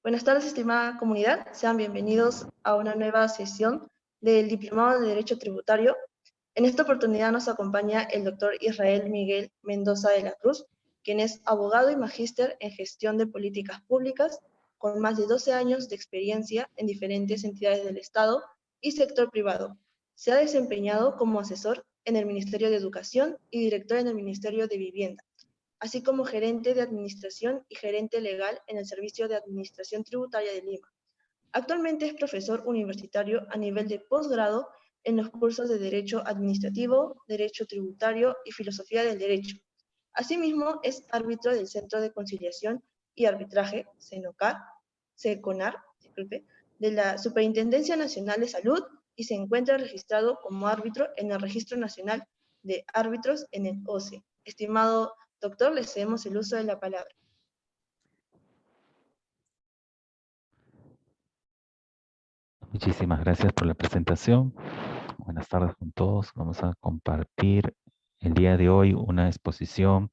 Buenas tardes, estimada comunidad. Sean bienvenidos a una nueva sesión del Diplomado de Derecho Tributario. En esta oportunidad nos acompaña el doctor Israel Miguel Mendoza de la Cruz, quien es abogado y magíster en gestión de políticas públicas, con más de 12 años de experiencia en diferentes entidades del Estado y sector privado. Se ha desempeñado como asesor en el Ministerio de Educación y director en el Ministerio de Vivienda, así como gerente de administración y gerente legal en el Servicio de Administración Tributaria de Lima. Actualmente es profesor universitario a nivel de posgrado en los cursos de Derecho Administrativo, Derecho Tributario y Filosofía del Derecho. Asimismo, es árbitro del Centro de Conciliación y Arbitraje, CECONAR, de la Superintendencia Nacional de Salud y se encuentra registrado como árbitro en el Registro Nacional de Árbitros en el OCE. Estimado doctor, le cedemos el uso de la palabra. Muchísimas gracias por la presentación. Buenas tardes con todos. Vamos a compartir el día de hoy una exposición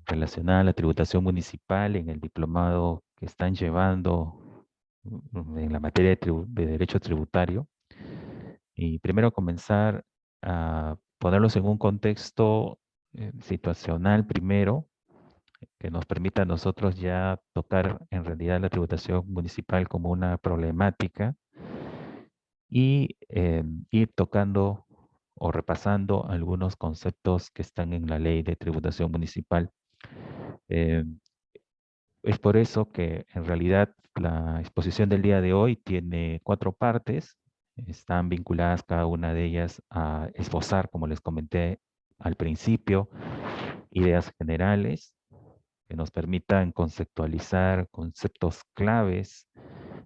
relacionada a la tributación municipal en el diplomado que están llevando en la materia de derecho tributario. Y primero comenzar a ponerlos en un contexto situacional primero, que nos permita a nosotros ya tocar en realidad la tributación municipal como una problemática y ir tocando o repasando algunos conceptos que están en la ley de tributación municipal. Eh, es por eso que en realidad la exposición del día de hoy tiene 4 partes. Están vinculadas cada una de ellas a esbozar, como les comenté al principio, ideas generales que nos permitan conceptualizar conceptos claves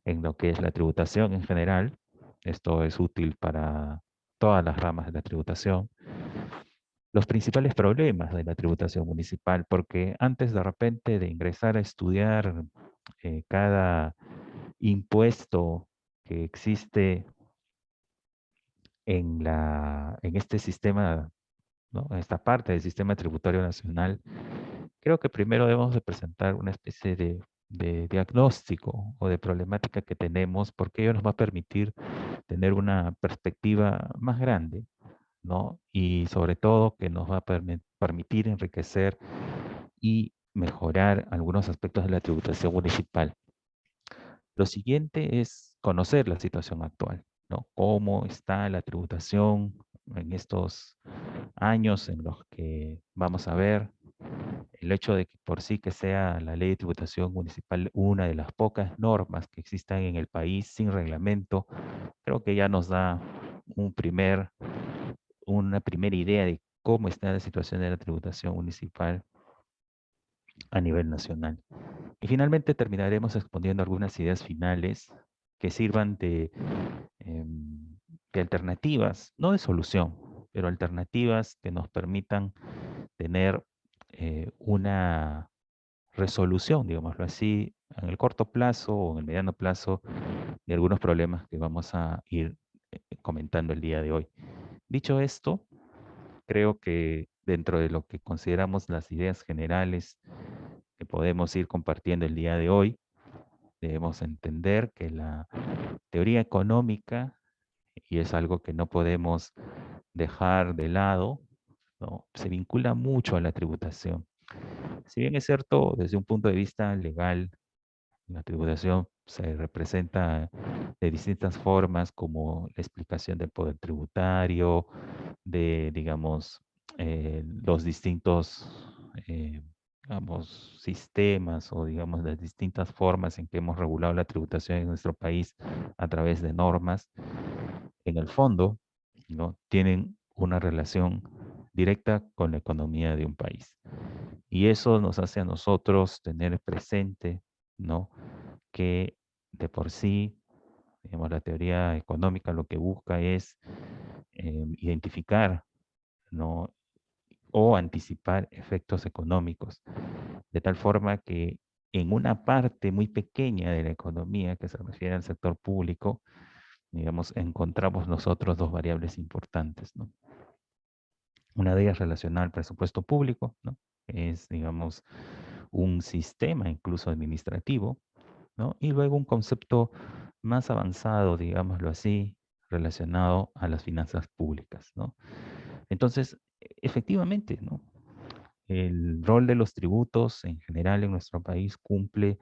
en lo que es la tributación en general. Esto es útil para todas las ramas de la tributación. Los principales problemas de la tributación municipal, porque antes de repente de ingresar a estudiar cada impuesto que existe en este sistema, ¿no? En esta parte del sistema tributario nacional, creo que primero debemos de presentar una especie de diagnóstico o de problemática que tenemos, porque ello nos va a permitir tener una perspectiva más grande, ¿no? Y sobre todo que nos va a permitir enriquecer y mejorar algunos aspectos de la tributación municipal. Lo siguiente es conocer la situación actual, ¿no? Cómo está la tributación en estos años en los que vamos a ver el hecho de que por sí que sea la ley de tributación municipal una de las pocas normas que existan en el país sin reglamento, creo que ya nos da una primera idea de cómo está la situación de la tributación municipal a nivel nacional. Y finalmente terminaremos exponiendo algunas ideas finales que sirvan de alternativas, no de solución, pero alternativas que nos permitan tener una resolución, digámoslo así, en el corto plazo o en el mediano plazo de algunos problemas que vamos a ir comentando el día de hoy. Dicho esto, creo que dentro de lo que consideramos las ideas generales que podemos ir compartiendo el día de hoy, debemos entender que la teoría económica, y es algo que no podemos dejar de lado, ¿no? Se vincula mucho a la tributación. Si bien es cierto, desde un punto de vista legal, la tributación se representa de distintas formas, como la explicación del poder tributario, de, digamos, los distintos, digamos, sistemas o, digamos, las distintas formas en que hemos regulado la tributación en nuestro país a través de normas. En el fondo, ¿no? Tienen una relación directa con la economía de un país. Y eso nos hace a nosotros tener presente, ¿no? Que de por sí, digamos, la teoría económica lo que busca es identificar, ¿no? O anticipar efectos económicos, de tal forma que en una parte muy pequeña de la economía que se refiere al sector público, digamos, encontramos nosotros 2 variables importantes, ¿no? Una de ellas relacionada al presupuesto público, ¿no? Es, digamos, un sistema incluso administrativo, ¿no? Y luego un concepto más avanzado, digámoslo así, relacionado a las finanzas públicas, ¿no? Entonces, efectivamente, ¿no? El rol de los tributos en general en nuestro país cumple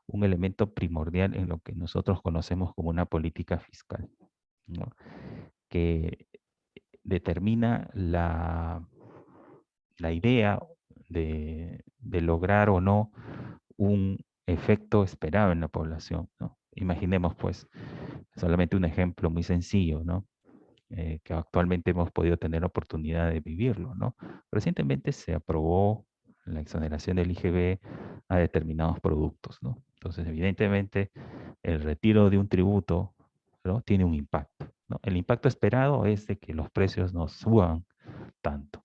un elemento primordial en lo que nosotros conocemos como una política fiscal, ¿no? Que determina la idea de lograr o no un efecto esperado en la población, ¿no? Imaginemos, pues, solamente un ejemplo muy sencillo, ¿no? Que actualmente hemos podido tener oportunidad de vivirlo, ¿no? Recientemente se aprobó la exoneración del IGB a determinados productos, ¿no? Entonces, evidentemente, el retiro de un tributo, ¿no? Tiene un impacto, ¿no? El impacto esperado es de que los precios no suban tanto,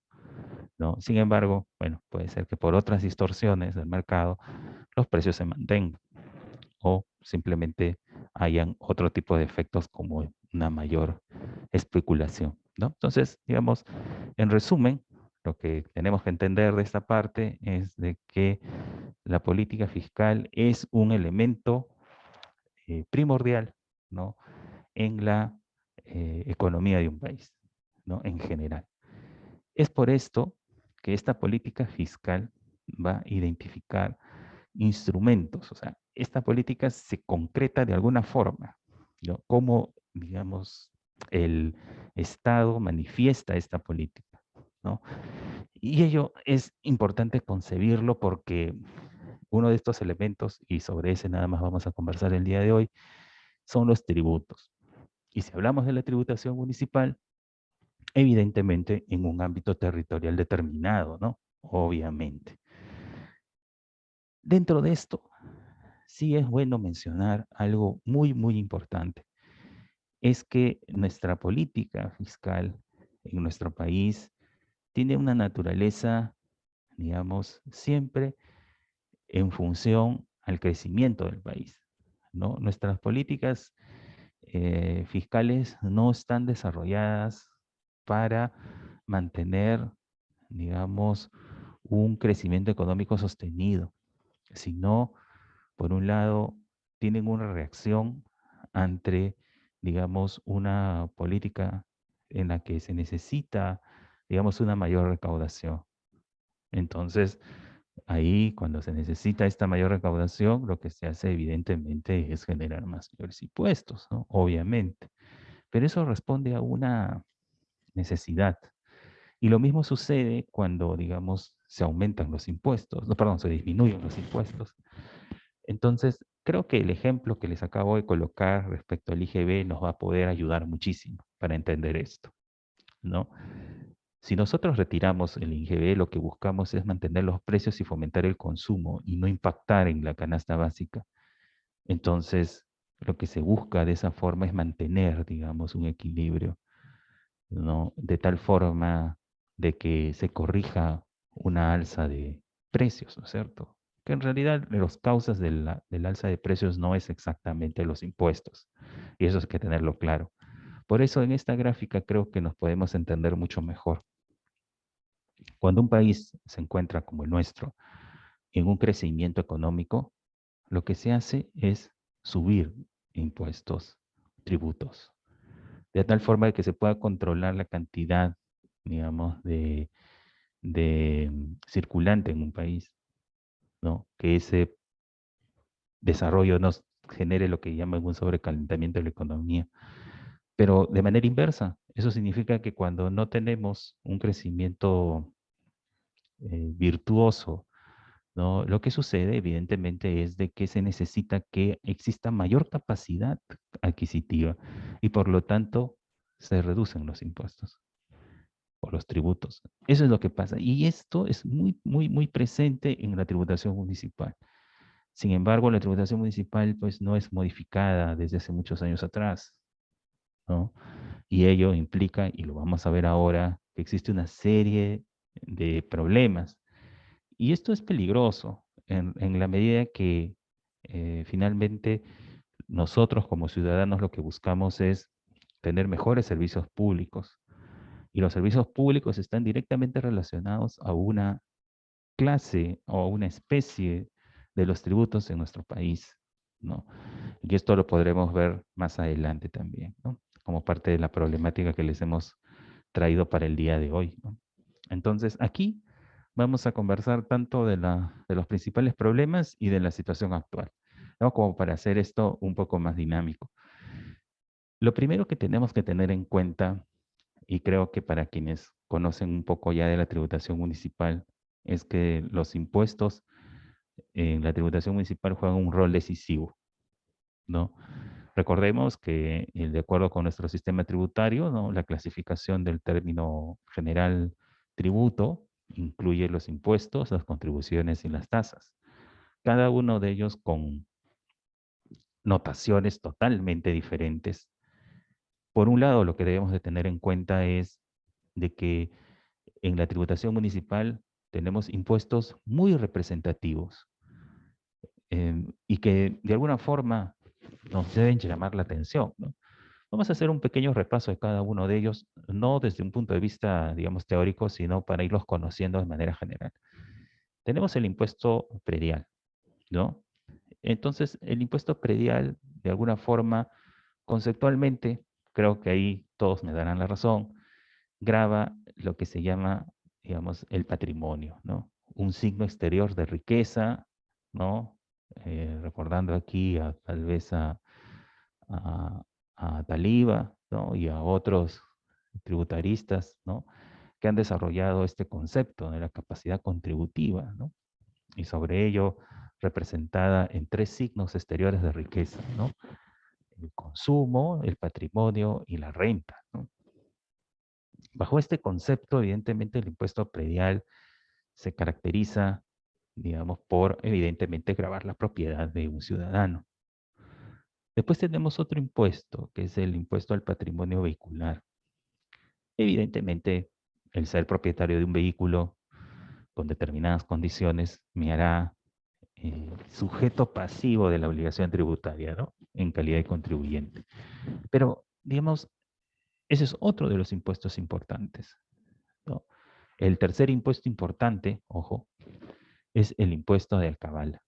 ¿no? Sin embargo, bueno, puede ser que por otras distorsiones del mercado los precios se mantengan o simplemente hayan otro tipo de efectos como una mayor especulación, ¿no? Entonces, digamos, en resumen, lo que tenemos que entender de esta parte es de que la política fiscal es un elemento primordial, ¿no? En la economía de un país, ¿no? En general. Es por esto que esta política fiscal va a identificar instrumentos, o sea, esta política se concreta de alguna forma, ¿no? Cómo, digamos, el Estado manifiesta esta política, ¿no? Y ello es importante concebirlo porque uno de estos elementos, y sobre ese nada más vamos a conversar el día de hoy, son los tributos. Y si hablamos de la tributación municipal, evidentemente en un ámbito territorial determinado, ¿no? Obviamente. Dentro de esto, sí es bueno mencionar algo muy, muy importante. Es que nuestra política fiscal en nuestro país tiene una naturaleza, digamos, siempre en función al crecimiento del país, ¿no? Nuestras políticas fiscales no están desarrolladas para mantener, digamos, un crecimiento económico sostenido, sino, por un lado, tienen una reacción ante, digamos, una política en la que se necesita, digamos, una mayor recaudación. Entonces, ahí, cuando se necesita esta mayor recaudación, lo que se hace evidentemente es generar más mayores impuestos, ¿no? Obviamente. Pero eso responde a una necesidad. Y lo mismo sucede cuando, digamos, se aumentan los impuestos, no, perdón, se disminuyen los impuestos. Entonces, creo que el ejemplo que les acabo de colocar respecto al IGB nos va a poder ayudar muchísimo para entender esto, ¿no? Si nosotros retiramos el IGB, lo que buscamos es mantener los precios y fomentar el consumo y no impactar en la canasta básica. Entonces, lo que se busca de esa forma es mantener, digamos, un equilibrio, ¿no? De tal forma de que se corrija una alza de precios, ¿no es cierto? Que en realidad las causas del alza de precios no es exactamente los impuestos. Y eso hay que tenerlo claro. Por eso en esta gráfica creo que nos podemos entender mucho mejor. Cuando un país se encuentra como el nuestro en un crecimiento económico, lo que se hace es subir impuestos, tributos, de tal forma que se pueda controlar la cantidad, digamos, de circulante en un país, ¿no? Que ese desarrollo nos genere lo que llaman un sobrecalentamiento de la economía. Pero de manera inversa, eso significa que cuando no tenemos un crecimiento virtuoso, ¿no? Lo que sucede, evidentemente, es de que se necesita que exista mayor capacidad adquisitiva y por lo tanto se reducen los impuestos o los tributos. Eso es lo que pasa. Y esto es muy, muy, muy presente en la tributación municipal. Sin embargo, la tributación municipal pues no es modificada desde hace muchos años atrás, ¿no? Y ello implica, y lo vamos a ver ahora, que existe una serie de problemas. Y esto es peligroso en la medida que finalmente nosotros como ciudadanos lo que buscamos es tener mejores servicios públicos. Y los servicios públicos están directamente relacionados a una clase o a una especie de los tributos en nuestro país. ¿no? Y esto lo podremos ver más adelante también, ¿no? Como parte de la problemática que les hemos traído para el día de hoy, ¿no? Entonces, aquí vamos a conversar tanto de los principales problemas y de la situación actual, ¿no? Como para hacer esto un poco más dinámico. Lo primero que tenemos que tener en cuenta, y creo que para quienes conocen un poco ya de la tributación municipal, es que los impuestos en la tributación municipal juegan un rol decisivo, ¿no? Recordemos que, de acuerdo con nuestro sistema tributario, ¿no? La clasificación del término general tributo incluye los impuestos, las contribuciones y las tasas. Cada uno de ellos con notaciones totalmente diferentes. Por un lado, lo que debemos de tener en cuenta es de que en la tributación municipal tenemos impuestos muy representativos, y que de alguna forma nos deben llamar la atención, ¿no? Vamos a hacer un pequeño repaso de cada uno de ellos, no desde un punto de vista, digamos, teórico, sino para irlos conociendo de manera general. Tenemos el impuesto predial, ¿no? Entonces, el impuesto predial, de alguna forma, conceptualmente, creo que ahí todos me darán la razón, grava lo que se llama, digamos, el patrimonio, ¿no? Un signo exterior de riqueza, ¿no? Recordando aquí tal vez a, a Taliba, ¿no? Y a otros tributaristas, ¿no? Que han desarrollado este concepto de la capacidad contributiva, ¿no? Y sobre ello representada en tres signos exteriores de riqueza, ¿no? El consumo, el patrimonio y la renta, ¿no? Bajo este concepto, evidentemente, el impuesto predial se caracteriza, digamos, por, evidentemente, gravar la propiedad de un ciudadano. Después tenemos otro impuesto, que es el impuesto al patrimonio vehicular. Evidentemente, el ser propietario de un vehículo con determinadas condiciones me hará sujeto pasivo de la obligación tributaria, ¿no? En calidad de contribuyente. Pero, digamos, ese es otro de los impuestos importantes, ¿no? El tercer impuesto importante, ojo, es el impuesto de alcabala,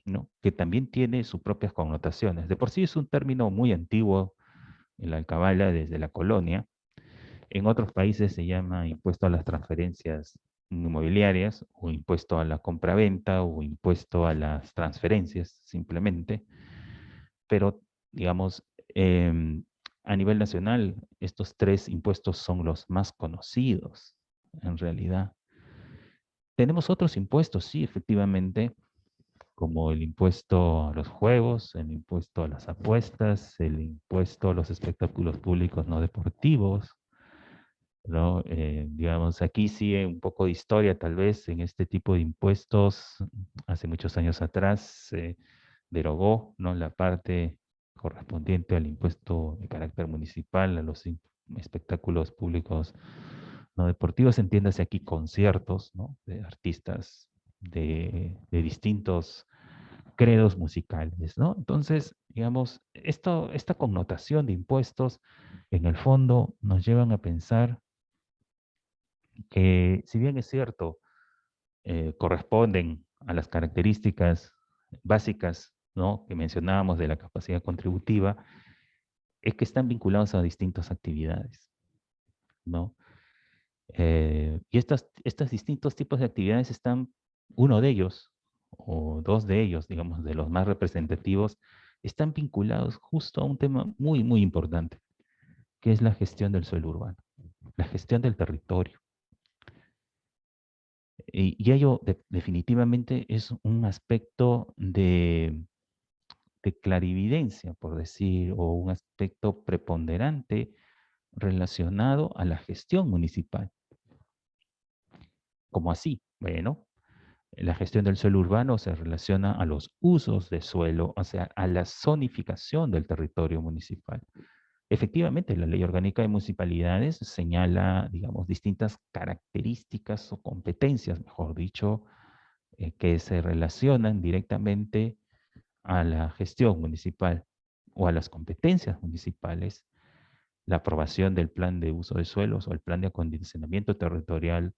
¿no? Que también tiene sus propias connotaciones. De por sí es un término muy antiguo, el alcabala, desde la colonia. En otros países se llama impuesto a las transferencias inmobiliarias, o impuesto a la compraventa, o impuesto a las transferencias, simplemente. Pero, digamos, a nivel nacional, estos tres impuestos son los más conocidos, en realidad. Tenemos otros impuestos, sí, efectivamente, como el impuesto a los juegos, el impuesto a las apuestas, el impuesto a los espectáculos públicos no deportivos, ¿no? Digamos, aquí sí un poco de historia tal vez en este tipo de impuestos. Hace muchos años atrás se derogó, ¿no? La parte correspondiente al impuesto de carácter municipal a los espectáculos públicos no deportivos, entiéndase aquí conciertos, ¿no? De artistas de distintos credos musicales, ¿no? Entonces, digamos, esta connotación de impuestos, en el fondo, nos llevan a pensar que, si bien es cierto, corresponden a las características básicas, ¿no? Que mencionábamos de la capacidad contributiva, es que están vinculados a distintas actividades, ¿no? Y estos distintos tipos de actividades están, uno de ellos, o dos de ellos, digamos, de los más representativos, están vinculados justo a un tema muy, muy importante, que es la gestión del suelo urbano, la gestión del territorio. Y ello definitivamente es un aspecto de clarividencia, por decir, o un aspecto preponderante relacionado a la gestión municipal. ¿Cómo así? Bueno, la gestión del suelo urbano se relaciona a los usos de suelo, o sea, a la zonificación del territorio municipal. Efectivamente, la Ley Orgánica de Municipalidades señala, digamos, distintas características o competencias, mejor dicho, que se relacionan directamente a la gestión municipal o a las competencias municipales. La aprobación del plan de uso de suelos o el plan de acondicionamiento territorial,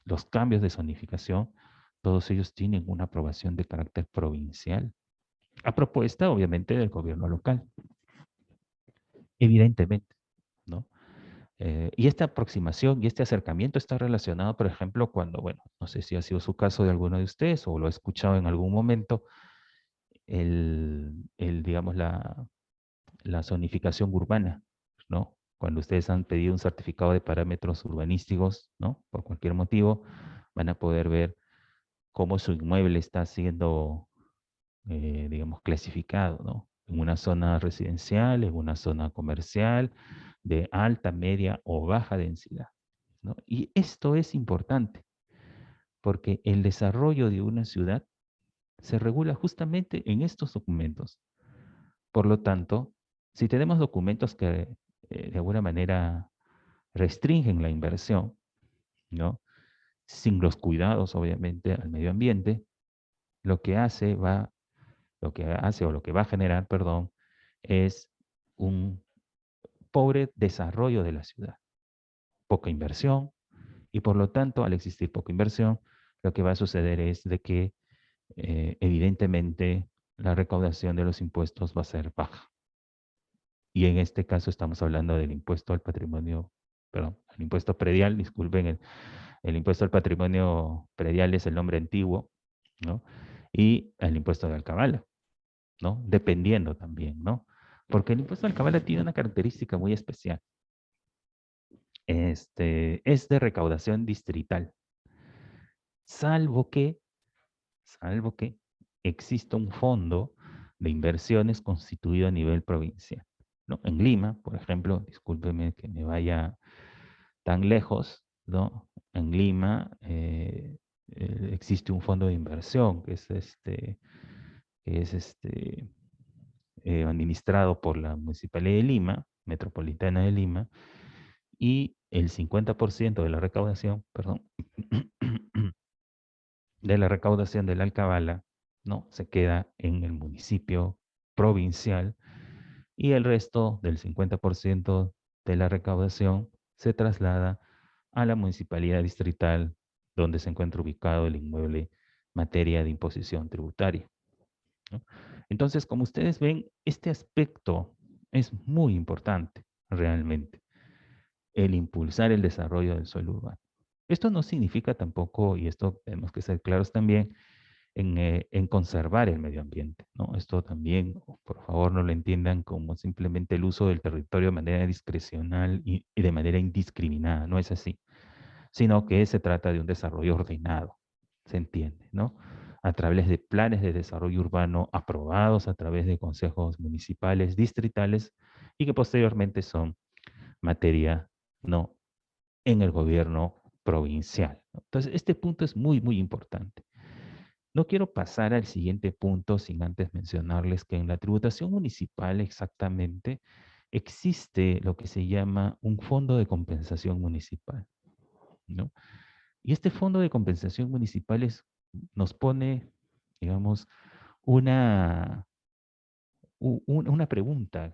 los cambios de zonificación, todos ellos tienen una aprobación de carácter provincial. a propuesta, obviamente, del gobierno local, evidentemente, ¿no? Y esta aproximación y este acercamiento está relacionado, por ejemplo, cuando, bueno, no sé si ha sido su caso de alguno de ustedes o lo ha escuchado en algún momento, digamos, la zonificación urbana, ¿no? Cuando ustedes han pedido un certificado de parámetros urbanísticos, ¿no? Por cualquier motivo, van a poder ver cómo su inmueble está siendo, digamos, clasificado, ¿no? En una zona residencial, en una zona comercial, de alta, media o baja densidad, ¿no? Y esto es importante porque el desarrollo de una ciudad se regula justamente en estos documentos. Por lo tanto, si tenemos documentos que de alguna manera restringen la inversión, ¿no? Sin los cuidados, obviamente, al medio ambiente, lo que hace va, lo que hace o lo que va a generar, perdón, es un pobre desarrollo de la ciudad, poca inversión, y por lo tanto, al existir poca inversión, lo que va a suceder es de que evidentemente la recaudación de los impuestos va a ser baja. Y en este caso estamos hablando del impuesto al patrimonio, perdón, el impuesto predial, disculpen, el impuesto al patrimonio predial es el nombre antiguo, ¿no? Y el impuesto de alcabala, ¿no? Dependiendo también, ¿no? Porque el impuesto de alcabala tiene una característica muy especial. Es de recaudación distrital, salvo que, salvo que exista un fondo de inversiones constituido a nivel provincial, ¿no? En Lima, por ejemplo, discúlpeme que me vaya tan lejos, ¿no? En Lima existe un fondo de inversión que es administrado por la Municipalidad de Lima, Metropolitana de Lima, y el 50% de la recaudación, perdón, de la recaudación de la alcabala, ¿no? Se queda en el municipio provincial y el resto del 50% de la recaudación se traslada a la municipalidad distrital donde se encuentra ubicado el inmueble materia de imposición tributaria, ¿no? Entonces, como ustedes ven, este aspecto es muy importante realmente, el impulsar el desarrollo del suelo urbano. Esto no significa tampoco, y esto tenemos que ser claros también, en conservar el medio ambiente, ¿no? Esto también, por favor, no lo entiendan como simplemente el uso del territorio de manera discrecional y de manera indiscriminada, no es así, sino que se trata de un desarrollo ordenado, se entiende, ¿no? A través de planes de desarrollo urbano aprobados a través de consejos municipales, distritales, y que posteriormente son materia, ¿no? En el gobierno provincial, ¿no? Entonces, este punto es muy, muy importante. No quiero pasar al siguiente punto sin antes mencionarles que en la tributación municipal exactamente existe lo que se llama un fondo de compensación municipal, ¿no? Y este fondo de compensación municipal nos pone, digamos, una, una pregunta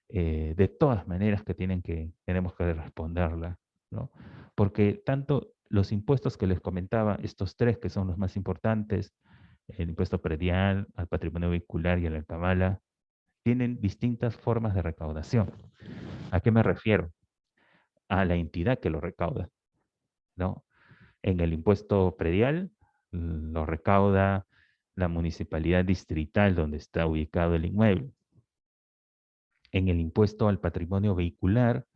de todas maneras que tenemos que responderla, ¿no? Porque tanto los impuestos que les comentaba, estos tres que son los más importantes, el impuesto predial, al patrimonio vehicular y a la alcabala, tienen distintas formas de recaudación. ¿A qué me refiero? A la entidad que lo recauda, ¿no? En el impuesto predial lo recauda la municipalidad distrital donde está ubicado el inmueble. En el impuesto al patrimonio vehicular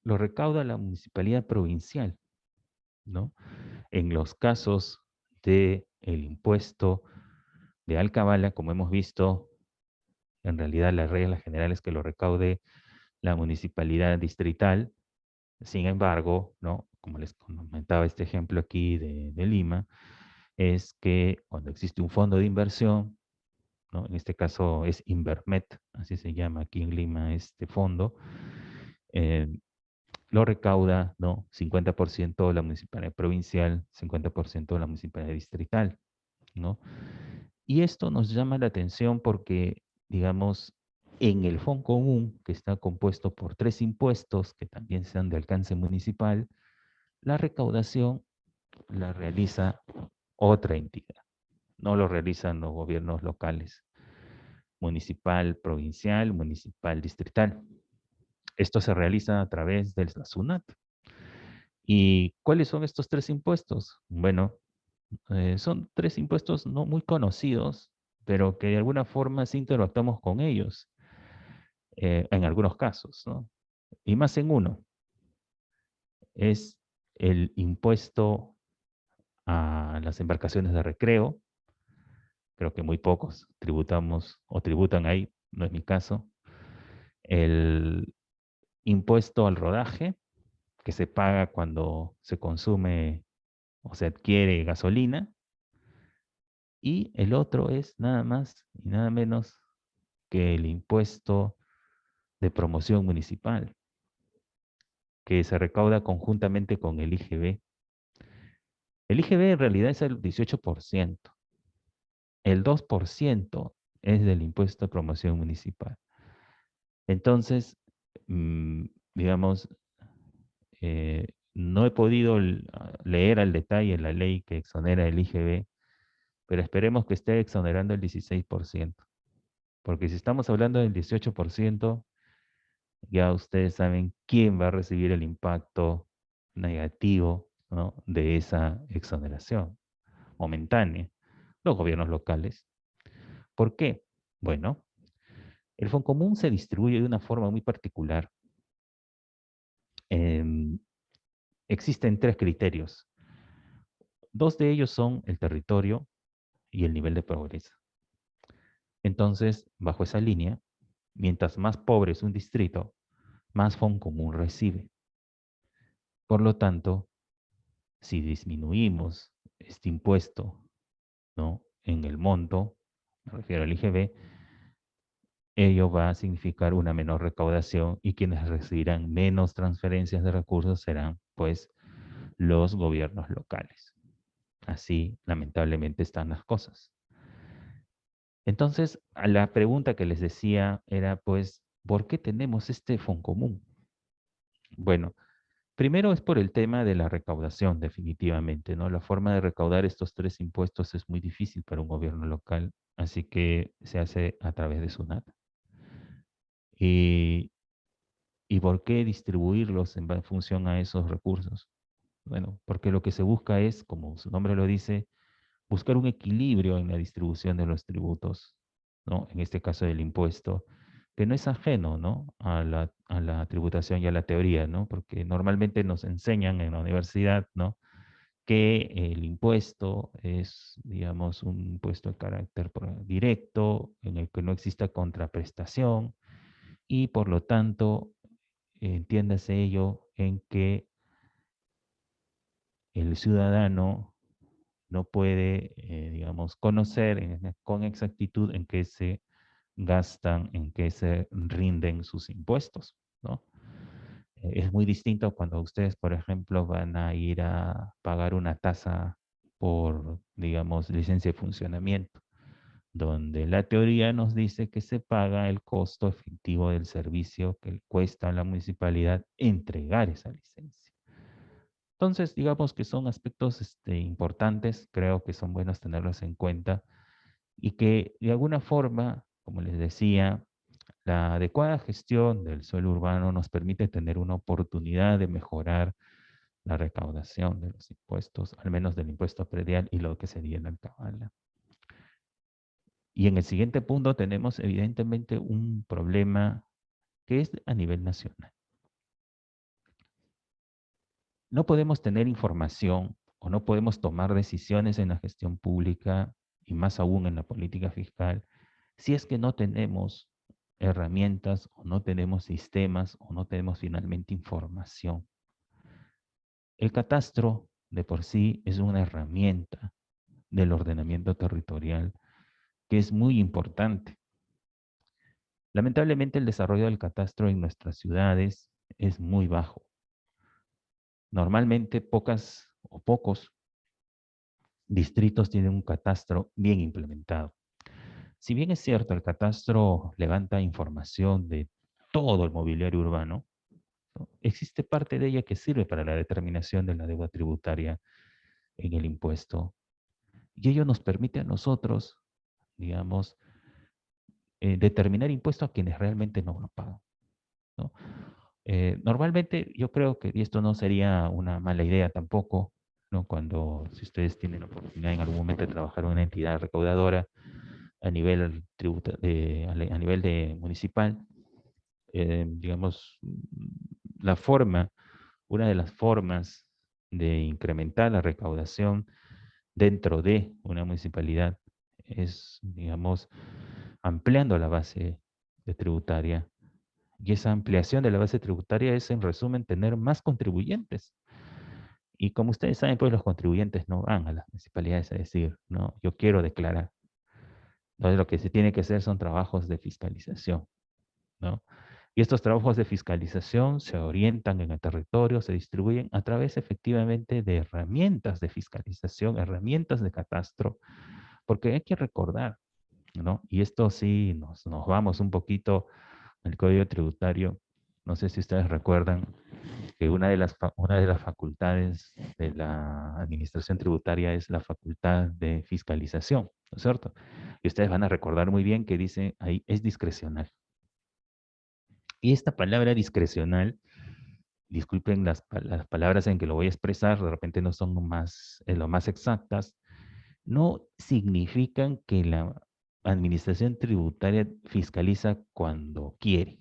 lo recauda la municipalidad provincial, ¿no? En los casos del impuesto de alcabala, como hemos visto, en realidad la regla general es que lo recaude la municipalidad distrital. Sin embargo, ¿no? Como les comentaba este ejemplo aquí de Lima, es que cuando existe un fondo de inversión, ¿no? En este caso es Invermet, así se llama aquí en Lima este fondo, eh, lo recauda, ¿no? 50% la municipalidad provincial, 50% la municipalidad distrital, ¿no? Y esto nos llama la atención porque, digamos, en el fondo común, que está compuesto por tres impuestos que también sean de alcance municipal, la recaudación la realiza otra entidad, no lo realizan los gobiernos locales. municipal provincial, municipal distrital. Esto se realiza a través de la SUNAT. ¿Y cuáles son estos tres impuestos? Bueno, son tres impuestos no muy conocidos, pero que de alguna forma sí interactuamos con ellos, en algunos casos, ¿no? Y más en uno, es el impuesto a las embarcaciones de recreo. Creo que muy pocos tributamos o tributan ahí, no es mi caso. El impuesto al rodaje, que se paga cuando se consume o se adquiere gasolina. Y el otro es nada más y nada menos que el impuesto de promoción municipal, que se recauda conjuntamente con el IGB. El IGB en realidad es el 18%. El 2% es del impuesto de promoción municipal. Entonces, mm, digamos, no he podido leer al detalle la ley que exonera el IGB, pero esperemos que esté exonerando el 16%. Porque si estamos hablando del 18%, ya ustedes saben quién va a recibir el impacto negativo, ¿no?, de esa exoneración momentánea: los gobiernos locales. ¿Por qué? Bueno, el Foncomún se distribuye de una forma muy particular. Em, Existen tres criterios. Dos de ellos son el territorio y el nivel de pobreza. Entonces, bajo esa línea, mientras más pobre es un distrito, más Foncomún recibe. Por lo tanto, si disminuimos este impuesto, ¿no?, en el monto, me refiero al IGB, ello va a significar una menor recaudación, y quienes recibirán menos transferencias de recursos serán, pues, los gobiernos locales. Así, lamentablemente, están las cosas. Entonces, a la pregunta que les decía era, pues, ¿por qué tenemos este Foncomún? Bueno, primero es por el tema de la recaudación, definitivamente, ¿no? La forma de recaudar estos tres impuestos es muy difícil para un gobierno local, así que se hace a través de SUNAT. ¿Y, y por qué distribuirlos en función a esos recursos? Bueno, porque lo que se busca es, como su nombre lo dice, buscar un equilibrio en la distribución de los tributos, ¿no? En este caso del impuesto, que no es ajeno, ¿no?, a la tributación y a la teoría, ¿no? Porque normalmente nos enseñan en la universidad, ¿no?, que el impuesto es, digamos, un impuesto de carácter directo, en el que no exista contraprestación, y por lo tanto, entiéndase ello en que el ciudadano no puede, digamos, conocer con exactitud en qué se gastan, en qué se rinden sus impuestos, ¿no? Es muy distinto cuando ustedes, por ejemplo, van a ir a pagar una tasa por, digamos, licencia de funcionamiento, donde la teoría nos dice que se paga el costo efectivo del servicio que cuesta a la municipalidad entregar esa licencia. Entonces, digamos que son aspectos, importantes, creo que son buenos tenerlos en cuenta, y que de alguna forma, como les decía, la adecuada gestión del suelo urbano nos permite tener una oportunidad de mejorar la recaudación de los impuestos, al menos del impuesto predial y lo que sería la alcabala. Y en el siguiente punto tenemos evidentemente un problema que es a nivel nacional. No podemos tener información o no podemos tomar decisiones en la gestión pública, y más aún en la política fiscal, si es que no tenemos herramientas o no tenemos sistemas o no tenemos finalmente información. El catastro de por sí es una herramienta del ordenamiento territorial que es muy importante. Lamentablemente, el desarrollo del catastro en nuestras ciudades es muy bajo. Normalmente pocas o pocos distritos tienen un catastro bien implementado. Si bien es cierto, el catastro levanta información de todo el mobiliario urbano, ¿no?, existe parte de ella que sirve para la determinación de la deuda tributaria en el impuesto. Y ello nos permite a nosotros, digamos, determinar impuestos a quienes realmente no lo pagan, ¿no? Normalmente yo creo que y esto no sería una mala idea tampoco, ¿no? Cuando, si ustedes tienen la oportunidad en algún momento de trabajar en una entidad recaudadora a nivel a nivel de municipal, digamos, una de las formas de incrementar la recaudación dentro de una municipalidad es, digamos, ampliando la base tributaria. Y esa ampliación de la base tributaria es, en resumen, tener más contribuyentes. Y como ustedes saben, pues los contribuyentes no van a las municipalidades a decir, no, yo quiero declarar. Entonces, lo que se tiene que hacer son trabajos de fiscalización, ¿no? Y estos trabajos de fiscalización se orientan en el territorio, se distribuyen a través efectivamente de herramientas de fiscalización, herramientas de catastro, porque hay que recordar, ¿no? Y esto sí, nos vamos un poquito al Código Tributario. No sé si ustedes recuerdan que una de las facultades de la administración tributaria es la facultad de fiscalización, ¿no es cierto? Y ustedes van a recordar muy bien que dice ahí es discrecional. Y esta palabra discrecional, disculpen las palabras en que lo voy a expresar, de repente no son lo más exactas, no significan que la administración tributaria fiscaliza cuando quiere,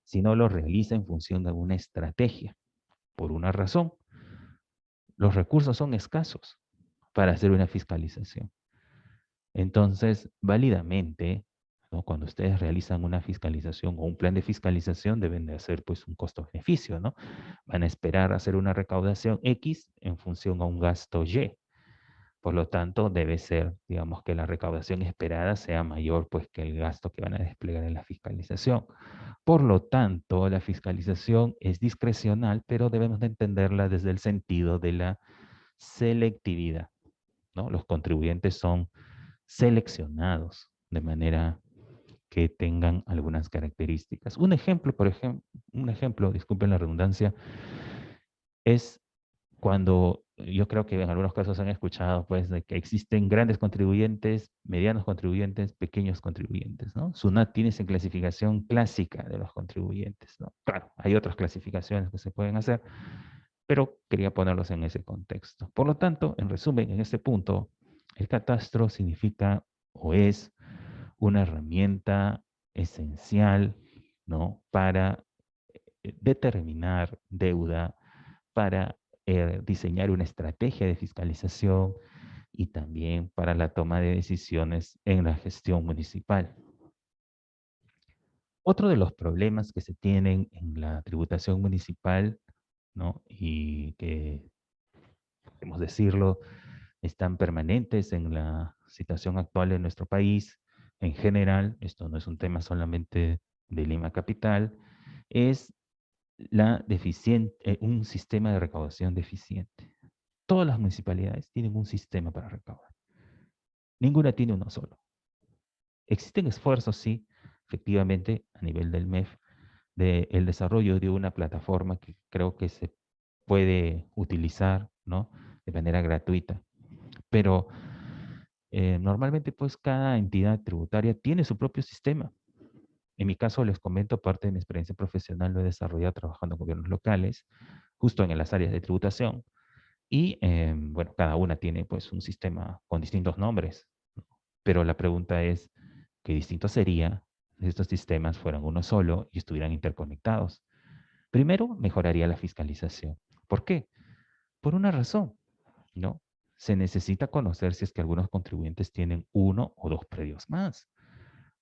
sino lo realiza en función de alguna estrategia, por una razón. Los recursos son escasos para hacer una fiscalización. Entonces, válidamente, ¿no? Cuando ustedes realizan una fiscalización o un plan de fiscalización, deben de hacer pues un costo-beneficio, ¿no? Van a esperar hacer una recaudación X en función a un gasto Y. Por lo tanto, debe ser, digamos, que la recaudación esperada sea mayor pues que el gasto que van a desplegar en la fiscalización. Por lo tanto, la fiscalización es discrecional, pero debemos de entenderla desde el sentido de la selectividad, ¿no? Los contribuyentes son seleccionados de manera que tengan algunas características. Un ejemplo, disculpen la redundancia, es cuando yo creo que en algunos casos han escuchado pues de que existen grandes contribuyentes, medianos contribuyentes, pequeños contribuyentes, ¿no? SUNAT tiene esa clasificación clásica de los contribuyentes, ¿no? Claro, hay otras clasificaciones que se pueden hacer, pero quería ponerlos en ese contexto. Por lo tanto, en resumen, en este punto, el catastro significa o es una herramienta esencial, ¿no? Para determinar deuda, para diseñar una estrategia de fiscalización y también para la toma de decisiones en la gestión municipal. Otro de los problemas que se tienen en la tributación municipal, ¿no? Y que, podemos decirlo, están permanentes en la situación actual de nuestro país, en general, esto no es un tema solamente de Lima Capital, es un sistema de recaudación deficiente. Todas las municipalidades tienen un sistema para recaudar. Ninguna tiene uno solo. Existen esfuerzos, sí, efectivamente, a nivel del MEF, el desarrollo de una plataforma que creo que se puede utilizar, ¿no? De manera gratuita. Pero normalmente, pues, cada entidad tributaria tiene su propio sistema. En mi caso, les comento, parte de mi experiencia profesional lo he desarrollado trabajando en gobiernos locales, justo en las áreas de tributación. Y, bueno, cada una tiene, pues, un sistema con distintos nombres. Pero la pregunta es, ¿qué distinto sería si estos sistemas fueran uno solo y estuvieran interconectados? Primero, mejoraría la fiscalización. ¿Por qué? Por una razón, ¿no? Se necesita conocer si es que algunos contribuyentes tienen uno o dos predios más.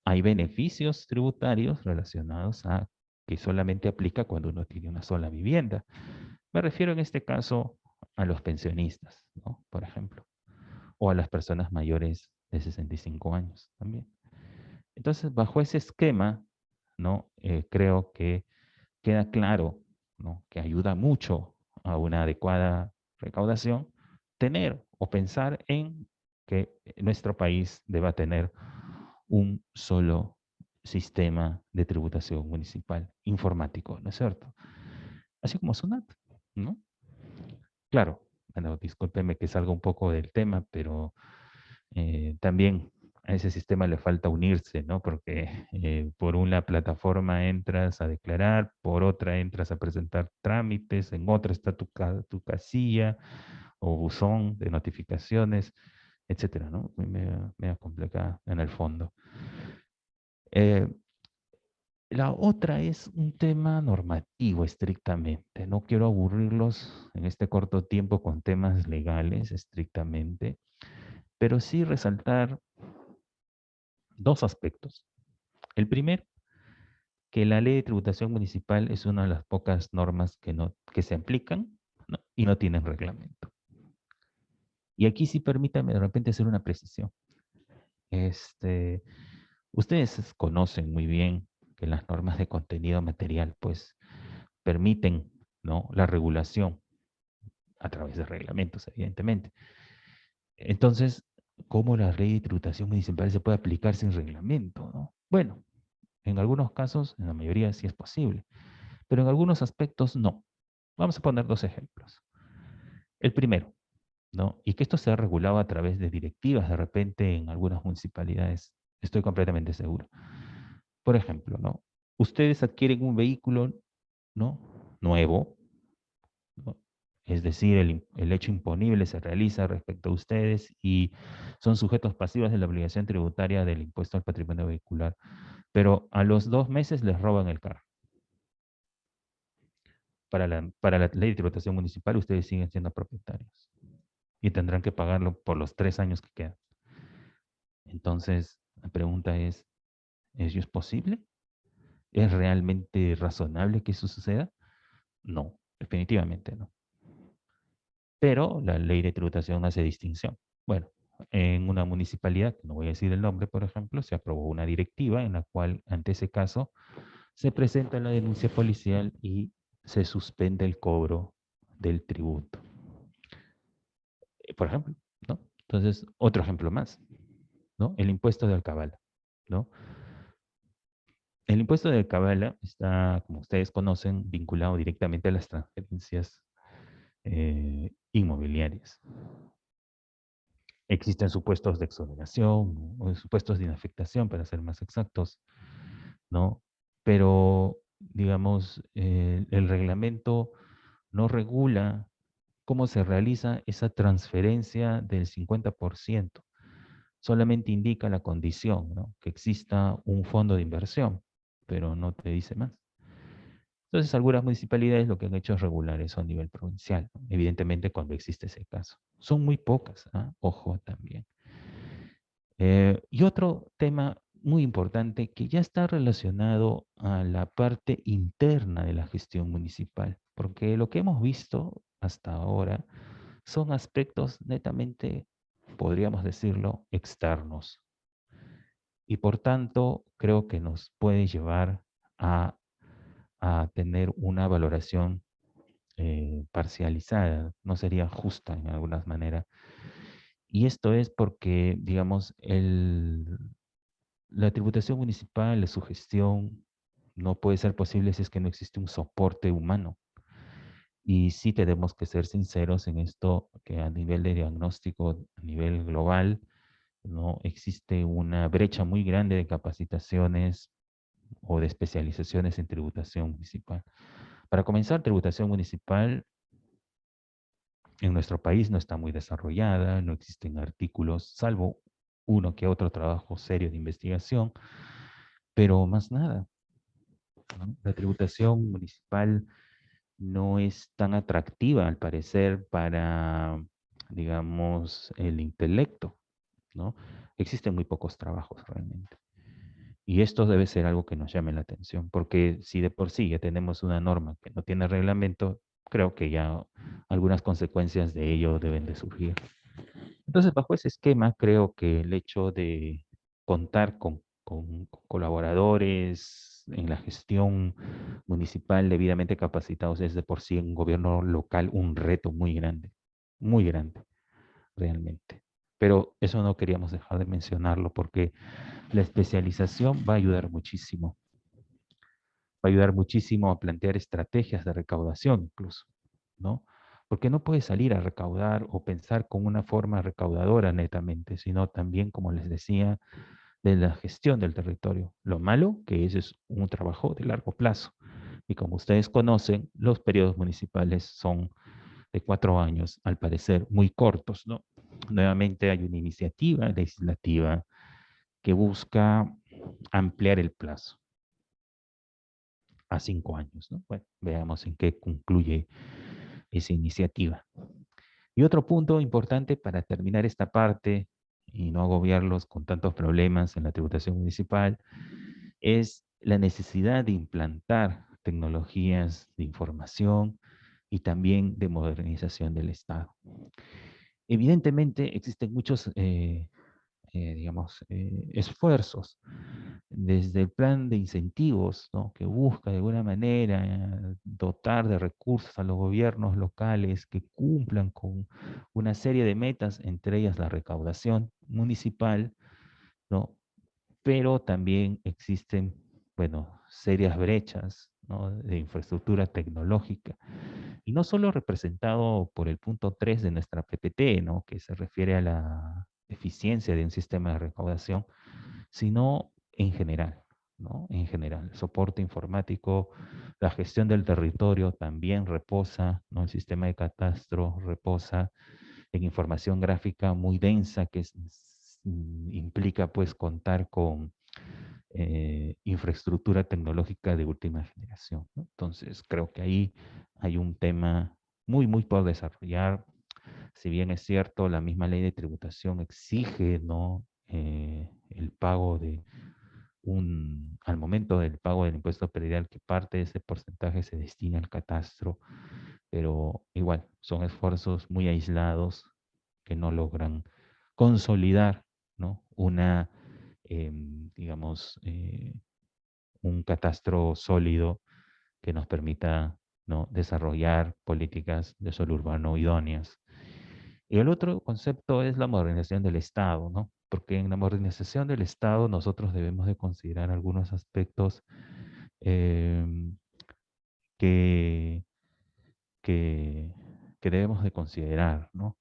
Hay beneficios tributarios relacionados a que solamente aplica cuando uno tiene una sola vivienda. Me refiero en este caso a los pensionistas, ¿no? Por ejemplo, o a las personas mayores de 65 años también. Entonces, bajo ese esquema, ¿no? Creo que queda claro, ¿no? Que ayuda mucho a una adecuada recaudación tener o pensar en que nuestro país deba tener un solo sistema de tributación municipal informático, ¿no es cierto? Así como SUNAT, ¿no? Claro, bueno, discúlpeme que salga un poco del tema, pero también a ese sistema le falta unirse, ¿no? Porque por una plataforma entras a declarar, por otra entras a presentar trámites, en otra está tu casilla o buzón de notificaciones, etcétera, ¿no? Medio complicada en el fondo. Eh, la otra es un tema normativo estrictamente. No quiero aburrirlos en este corto tiempo con temas legales estrictamente, pero sí resaltar dos aspectos. El primero, que la ley de tributación municipal es una de las pocas normas que se aplican, ¿no? Y no tienen reglamento. Y aquí sí permítame de repente hacer una precisión. Ustedes conocen muy bien que las normas de contenido material pues permiten, ¿no?, la regulación a través de reglamentos, evidentemente. Entonces, ¿cómo la ley de tributación municipal se puede aplicar sin reglamento, ¿no? Bueno, en algunos casos, en la mayoría sí es posible, pero en algunos aspectos no. Vamos a poner dos ejemplos. El primero, ¿no? Y que esto se ha regulado a través de directivas de repente en algunas municipalidades, estoy completamente seguro. Por ejemplo, ¿no? Ustedes adquieren un vehículo, ¿no?, nuevo, ¿no? Es decir, el hecho imponible se realiza respecto a ustedes y son sujetos pasivos de la obligación tributaria del impuesto al patrimonio vehicular. Pero a los 2 meses les roban el carro. Para la ley de tributación municipal, ustedes siguen siendo propietarios y tendrán que pagarlo por los 3 años que quedan. Entonces, la pregunta es ¿eso es posible? ¿Es realmente razonable que eso suceda? No, definitivamente no. Pero la ley de tributación hace distinción. Bueno, en una municipalidad, no voy a decir el nombre, por ejemplo, se aprobó una directiva en la cual, ante ese caso, se presenta la denuncia policial y se suspende el cobro del tributo. Por ejemplo, ¿no? Entonces, otro ejemplo más, ¿no? El impuesto de alcabala, ¿no? El impuesto de alcabala está, como ustedes conocen, vinculado directamente a las transferencias inmobiliarias. Existen supuestos de exoneración o supuestos de inafectación, para ser más exactos, ¿no? Pero, digamos, el reglamento no regula cómo se realiza esa transferencia del 50%. Solamente indica la condición, ¿no?, que exista un fondo de inversión, pero no te dice más. Entonces, algunas municipalidades lo que han hecho es regular eso a nivel provincial, ¿no? Evidentemente, cuando existe ese caso. Son muy pocas, ¿ah? Ojo también. Y otro tema muy importante que ya está relacionado a la parte interna de la gestión municipal, porque lo que hemos visto hasta ahora son aspectos netamente, podríamos decirlo, externos. Y por tanto, creo que nos puede llevar a, a tener una valoración parcializada, no sería justa en algunas maneras. Y esto es porque, digamos, la tributación municipal, su gestión, no puede ser posible si es que no existe un soporte humano. Y sí tenemos que ser sinceros en esto, que a nivel de diagnóstico, a nivel global, no existe una brecha muy grande de capacitaciones o de especializaciones en tributación municipal. Para comenzar, tributación municipal en nuestro país no está muy desarrollada, no existen artículos, salvo uno que otro trabajo serio de investigación, pero más nada, ¿no? La tributación municipal no es tan atractiva, al parecer, para, digamos, el intelecto, ¿no? Existen muy pocos trabajos realmente. Y esto debe ser algo que nos llame la atención, porque si de por sí ya tenemos una norma que no tiene reglamento, creo que ya algunas consecuencias de ello deben de surgir. Entonces, bajo ese esquema, creo que el hecho de contar con colaboradores en la gestión municipal debidamente capacitados es de por sí en gobierno local un reto muy grande, realmente. Pero eso no queríamos dejar de mencionarlo porque la especialización va a ayudar muchísimo. Va a ayudar muchísimo a plantear estrategias de recaudación incluso, ¿no? porque no puede salir a recaudar o pensar con una forma recaudadora netamente, sino también, como les decía, de la gestión del territorio. Lo malo que ese es un trabajo de largo plazo. Y como ustedes conocen, los periodos municipales son de 4 años, al parecer muy cortos, ¿no? Nuevamente hay una iniciativa legislativa que busca ampliar el plazo a 5 años, ¿no? Bueno, veamos en qué concluye esa iniciativa. Y otro punto importante para terminar esta parte y no agobiarlos con tantos problemas en la tributación municipal es la necesidad de implantar tecnologías de información y también de modernización del Estado. Evidentemente existen muchos, digamos, esfuerzos desde el plan de incentivos, ¿no? Que busca de alguna manera dotar de recursos a los gobiernos locales que cumplan con una serie de metas, entre ellas la recaudación municipal, ¿no? Pero también existen, bueno, serias brechas, ¿no? De infraestructura tecnológica. Y no solo representado por el punto 3 de nuestra PPT, ¿no? Que se refiere a la eficiencia de un sistema de recaudación, sino en general, ¿no? En general, soporte informático, la gestión del territorio también reposa, ¿no? El sistema de catastro reposa en información gráfica muy densa que implica pues contar con infraestructura tecnológica de última generación, ¿no? Entonces, creo que ahí hay un tema muy por desarrollar. Si bien es cierto, la misma ley de tributación exige, ¿no? El pago de al momento del pago del impuesto predial, que parte de ese porcentaje se destina al catastro, pero igual, son esfuerzos muy aislados que no logran consolidar, ¿no? Digamos, un catastro sólido que nos permita, ¿no? Desarrollar políticas de suelo urbano idóneas. Y el otro concepto es la modernización del Estado, ¿no? Porque en la modernización del Estado nosotros debemos de considerar algunos aspectos em, que, que, que debemos de considerar, ¿no?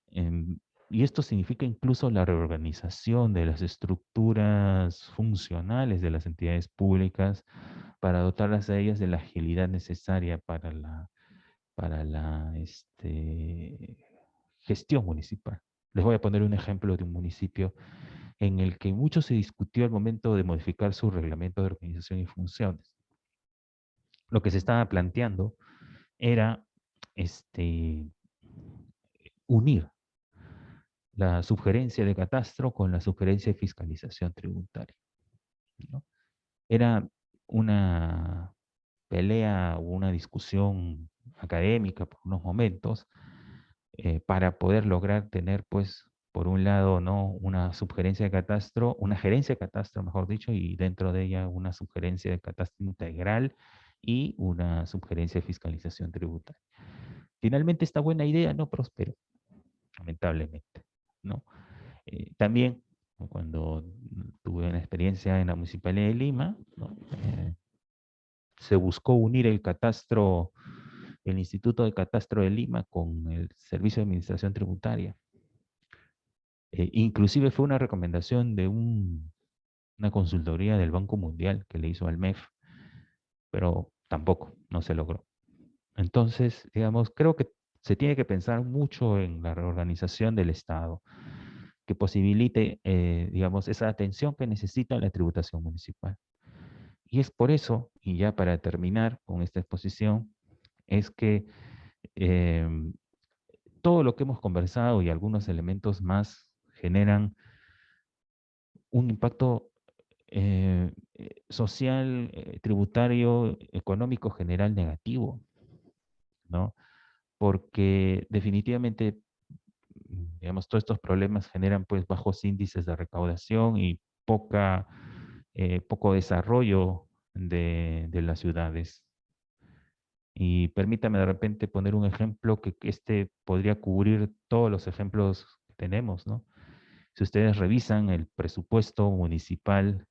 Em, y esto significa incluso la reorganización de las estructuras funcionales de las entidades públicas para dotarlas a ellas de la agilidad necesaria para la gestión municipal. Les voy a poner un ejemplo de un municipio en el que mucho se discutió al momento de modificar su reglamento de organización y funciones. Lo que se estaba planteando era unir la sugerencia de catastro con la sugerencia de fiscalización tributaria, ¿no? Era una pelea o una discusión académica por unos momentos para poder lograr tener, pues, por un lado, ¿no? Una sugerencia de catastro, una gerencia de catastro, mejor dicho, y dentro de ella una sugerencia de catastro integral y una sugerencia de fiscalización tributaria. Finalmente, esta buena idea no prosperó, lamentablemente, ¿no? También, cuando tuve una experiencia en la Municipalidad de Lima, ¿no? Se buscó unir el catastro, el Instituto de Catastro de Lima con el Servicio de Administración Tributaria. Inclusive fue una recomendación de una consultoría del Banco Mundial que le hizo al MEF, pero tampoco, no se logró. Entonces, digamos, creo que se tiene que pensar mucho en la reorganización del Estado, que posibilite, digamos, esa atención que necesita la tributación municipal. Y es por eso, y ya para terminar con esta exposición, es que em, todo lo que hemos conversado y algunos elementos más generan un impacto social, tributario, económico general negativo, ¿no? Porque definitivamente, digamos, todos estos problemas generan pues bajos índices de recaudación y poco desarrollo de las ciudades. Y permítame de repente poner un ejemplo que este podría cubrir todos los ejemplos que tenemos, ¿no? Si ustedes revisan el presupuesto municipal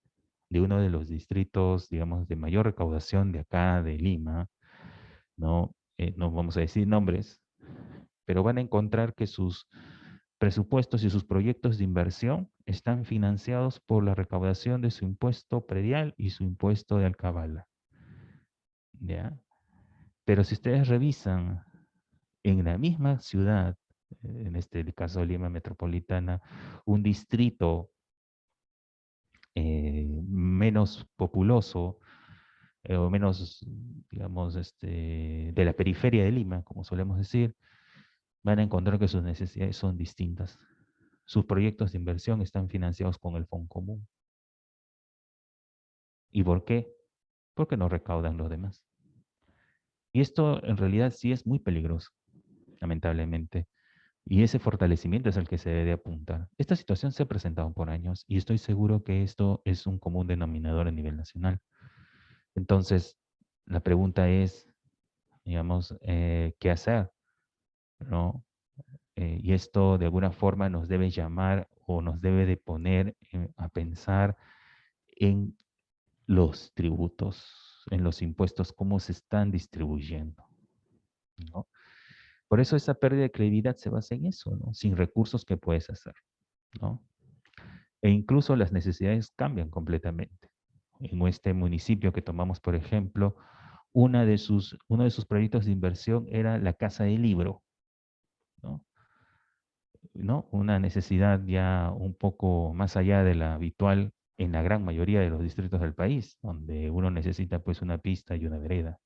de uno de los distritos, digamos, de mayor recaudación de acá, de Lima, ¿no? No vamos a decir nombres, pero van a encontrar que sus presupuestos y sus proyectos de inversión están financiados por la recaudación de su impuesto predial y su impuesto de alcabala. ¿Ya? Pero si ustedes revisan en la misma ciudad, en este caso Lima Metropolitana, un distrito menos populoso, o menos, digamos, de la periferia de Lima, como solemos decir, van a encontrar que sus necesidades son distintas. Sus proyectos de inversión están financiados con el Fondo Común. ¿Y por qué? Porque no recaudan los demás. Y esto en realidad sí es muy peligroso, lamentablemente. Y ese fortalecimiento es el que se debe apuntar. Esta situación se ha presentado por años y estoy seguro que esto es un común denominador a nivel nacional. Entonces, la pregunta es, digamos, ¿qué hacer? ¿No? Y esto de alguna forma nos debe llamar o nos debe de poner a pensar en los tributos, en los impuestos, cómo se están distribuyendo, ¿no? Por eso esa pérdida de credibilidad se basa en eso, ¿no? Sin recursos, ¿qué puedes hacer? ¿No? E incluso las necesidades cambian completamente. En este municipio que tomamos, por ejemplo, uno de sus proyectos de inversión era la Casa del Libro, ¿no? ¿No? Una necesidad ya un poco más allá de la habitual en la gran mayoría de los distritos del país, donde uno necesita pues una pista y una vereda,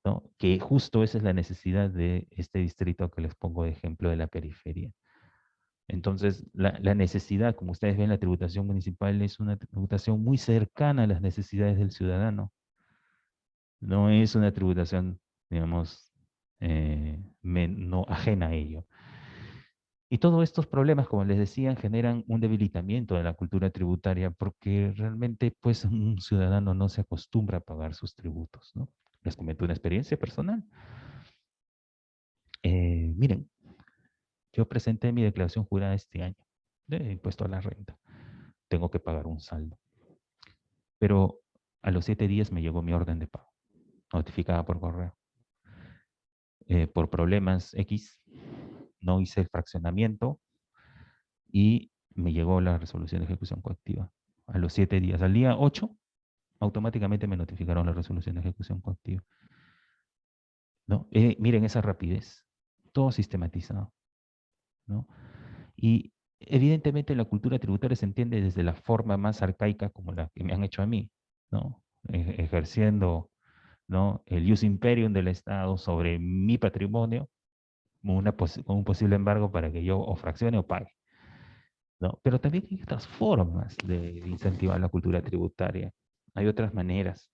¿no? Que justo esa es la necesidad de este distrito que les pongo de ejemplo de la periferia. Entonces, la necesidad, como ustedes ven, la tributación municipal es una tributación muy cercana a las necesidades del ciudadano. No es una tributación, digamos, no ajena a ello. Y todos estos problemas, como les decía, generan un debilitamiento de la cultura tributaria porque realmente pues un ciudadano no se acostumbra a pagar sus tributos, ¿no? Les comento una experiencia personal. Miren, yo presenté mi declaración jurada este año de impuesto a la renta. Tengo que pagar un saldo. Pero a los 7 días me llegó mi orden de pago, notificada por correo. Por problemas X, no hice el fraccionamiento y me llegó la resolución de ejecución coactiva. A los 7 días, al día 8, automáticamente me notificaron la resolución de ejecución coactiva. ¿No? Miren esa rapidez, todo sistematizado, ¿no? Y evidentemente la cultura tributaria se entiende desde la forma más arcaica como la que me han hecho a mí, ¿no? Ejerciendo, ¿no?, el ius imperium del Estado sobre mi patrimonio, con un posible embargo para que yo o fraccione o pague, ¿no? Pero también hay otras formas de incentivar la cultura tributaria. Hay otras maneras,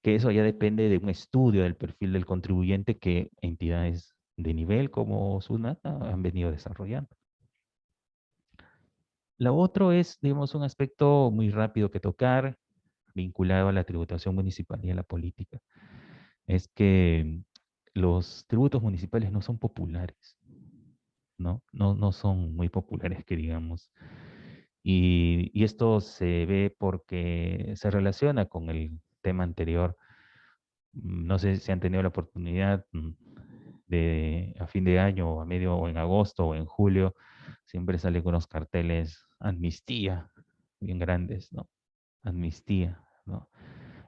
que eso ya depende de un estudio del perfil del contribuyente que entidades de nivel como SUNAT han venido desarrollando. Lo otro es, digamos, un aspecto muy rápido que tocar, vinculado a la tributación municipal y a la política. Es que los tributos municipales no son populares, ¿no? No son muy populares, que digamos. Y esto se ve porque se relaciona con el tema anterior. No sé si han tenido la oportunidad de a fin de año, o a medio, o en agosto, o en julio, siempre sale con unos carteles amnistía, bien grandes, ¿no? Amnistía, ¿no?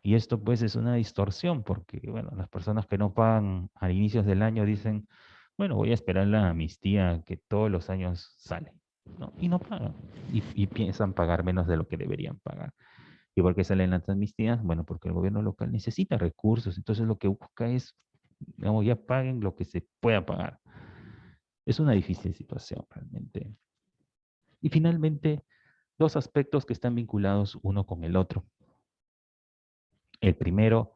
Y esto pues es una distorsión porque, bueno, las personas que no pagan a inicios del año dicen, bueno, voy a esperar la amnistía que todos los años sale, ¿no? Y no pagan. Y piensan pagar menos de lo que deberían pagar. ¿Y por qué salen las amnistías? Bueno, porque el gobierno local necesita recursos, entonces lo que busca es, digamos, ya paguen lo que se pueda pagar. Es una difícil situación realmente. Y finalmente, dos aspectos que están vinculados uno con el otro. El primero,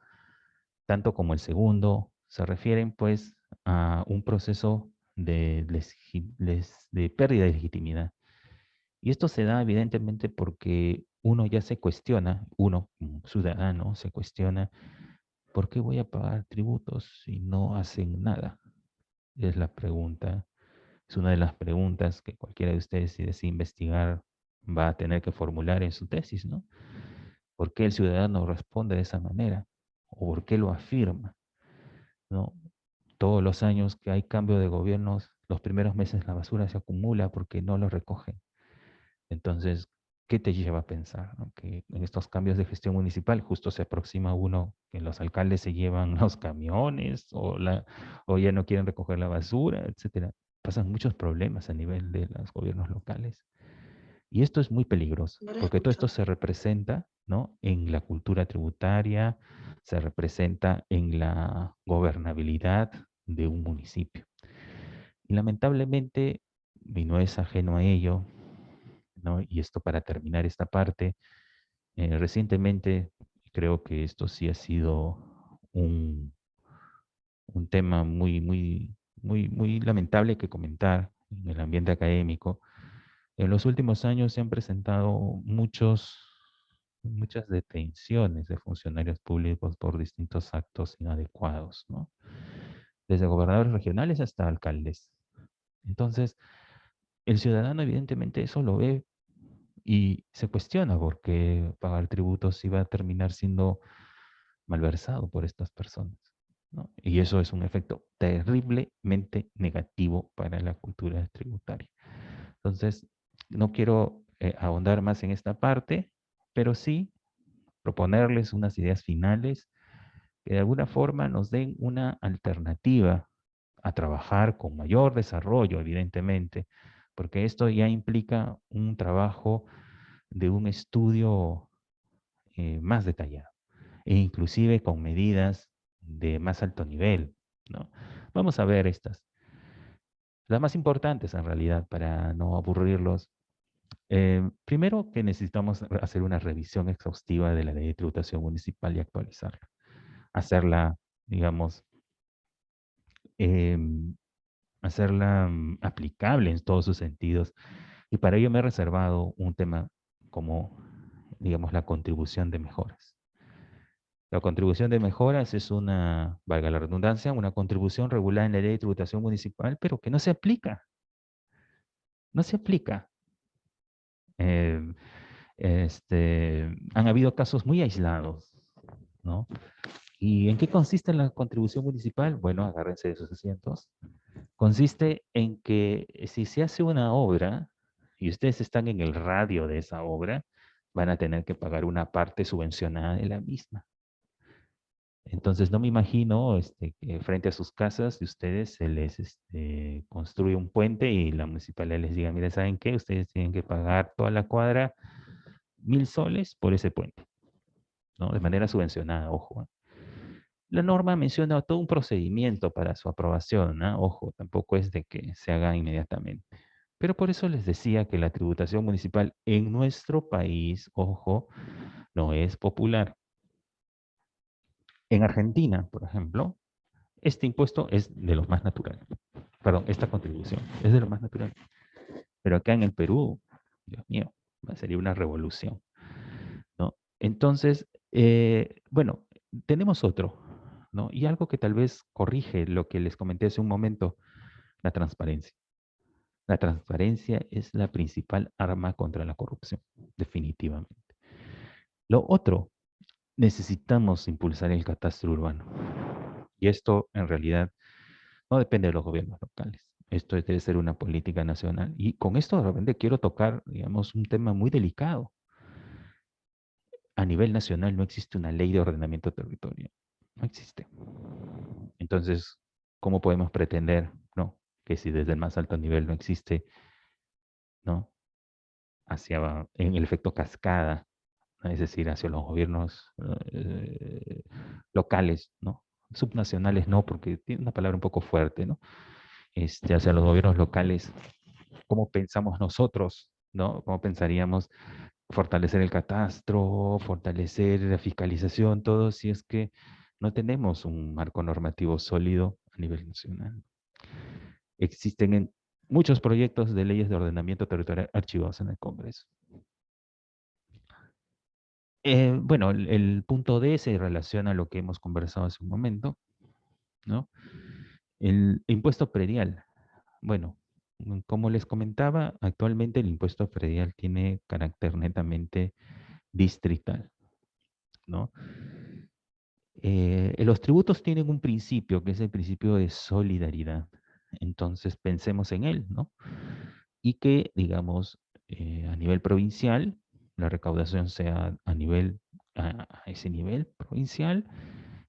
tanto como el segundo, se refieren pues a un proceso de pérdida de legitimidad. Y esto se da evidentemente porque uno ya se cuestiona, uno como ciudadano se cuestiona, ¿por qué voy a pagar tributos si no hacen nada? Es la pregunta, es una de las preguntas que cualquiera de ustedes, si decide investigar, va a tener que formular en su tesis, ¿no? ¿Por qué el ciudadano responde de esa manera? ¿O por qué lo afirma? ¿No? todos los años que hay cambio de gobiernos, los primeros meses la basura se acumula porque no lo recogen. Entonces, ¿qué te lleva a pensar, no? Que en estos cambios de gestión municipal justo se aproxima uno que los alcaldes se llevan los camiones o ya no quieren recoger la basura, etcétera. Pasan muchos problemas a nivel de los gobiernos locales. Y esto es muy peligroso, No lo porque todo escucho. esto se representa, ¿no? En la cultura tributaria, se representa en la gobernabilidad de un municipio. Y lamentablemente, y no es ajeno a ello, ¿no? Y esto para terminar esta parte, recientemente creo que esto sí ha sido un, un tema muy lamentable que comentar en el ambiente académico. En los últimos años se han presentado muchas detenciones de funcionarios públicos por distintos actos inadecuados, ¿no? Desde gobernadores regionales hasta alcaldes. Entonces, el ciudadano evidentemente eso lo ve y se cuestiona por qué pagar tributos iba a terminar siendo malversado por estas personas, ¿no? Y eso es un efecto terriblemente negativo para la cultura tributaria. Entonces, no quiero ahondar más en esta parte, pero sí proponerles unas ideas finales que de alguna forma nos den una alternativa a trabajar con mayor desarrollo, evidentemente, porque esto ya implica un trabajo de un estudio más detallado e inclusive con medidas de más alto nivel, ¿no? Vamos a ver estas, las más importantes en realidad, para no aburrirlos. Primero que necesitamos hacer una revisión exhaustiva de la ley de tributación municipal y actualizarla. Hacerla, digamos, em, hacerla aplicable en todos sus sentidos. Y para ello me he reservado un tema como, digamos, la contribución de mejoras. La contribución de mejoras es una, valga la redundancia, una contribución regulada en la ley de tributación municipal, pero que no se aplica. No se aplica. Eh, Han habido casos muy aislados, ¿no? ¿Y en qué consiste la contribución municipal? Bueno, agárrense de sus asientos. Consiste en que si se hace una obra y ustedes están en el radio de esa obra, van a tener que pagar una parte subvencionada de la misma. Entonces, no me imagino que frente a sus casas de ustedes se les construye un puente y la municipalidad les diga, mire, ¿saben qué? Ustedes tienen que pagar toda la cuadra 1.000 soles por ese puente, ¿no? De manera subvencionada, ojo. La norma menciona todo un procedimiento para su aprobación, ¿no? Ojo, tampoco es de que se haga inmediatamente. Pero por eso les decía que la tributación municipal en nuestro país, ojo, no es popular. En Argentina, por ejemplo, este impuesto es de los más naturales. Perdón, esta contribución es de lo más natural. Pero acá en el Perú, Dios mío, sería una revolución, ¿no? Entonces, bueno, tenemos otro, ¿no? Y algo que tal vez corrige lo que les comenté hace un momento, la transparencia. La transparencia es la principal arma contra la corrupción, definitivamente. Lo otro, necesitamos impulsar el catastro urbano. Y esto en realidad no depende de los gobiernos locales. Esto debe ser una política nacional. Y con esto de repente quiero tocar, digamos, un tema muy delicado. A nivel nacional no existe una ley de ordenamiento territorial. No existe. Entonces, ¿cómo podemos pretender, no, que si desde el más alto nivel no existe, no, en el efecto cascada, ¿no? Es decir, hacia los gobiernos locales, ¿no? Subnacionales no, porque tiene una palabra un poco fuerte, ¿no? Hacia los gobiernos locales, ¿cómo pensamos nosotros, ¿no? ¿Cómo pensaríamos fortalecer el catastro, fortalecer la fiscalización, todo, si es que no tenemos un marco normativo sólido a nivel nacional? Existen muchos proyectos de leyes de ordenamiento territorial archivados en el Congreso. Bueno, el punto D se relaciona a lo que hemos conversado hace un momento, ¿no? El impuesto predial. Bueno, como les comentaba, actualmente el impuesto predial tiene carácter netamente distrital, ¿no? Los tributos tienen un principio, que es el principio de solidaridad. Entonces, pensemos en él, ¿no? Y que, digamos, a nivel provincial, la recaudación sea a ese nivel provincial,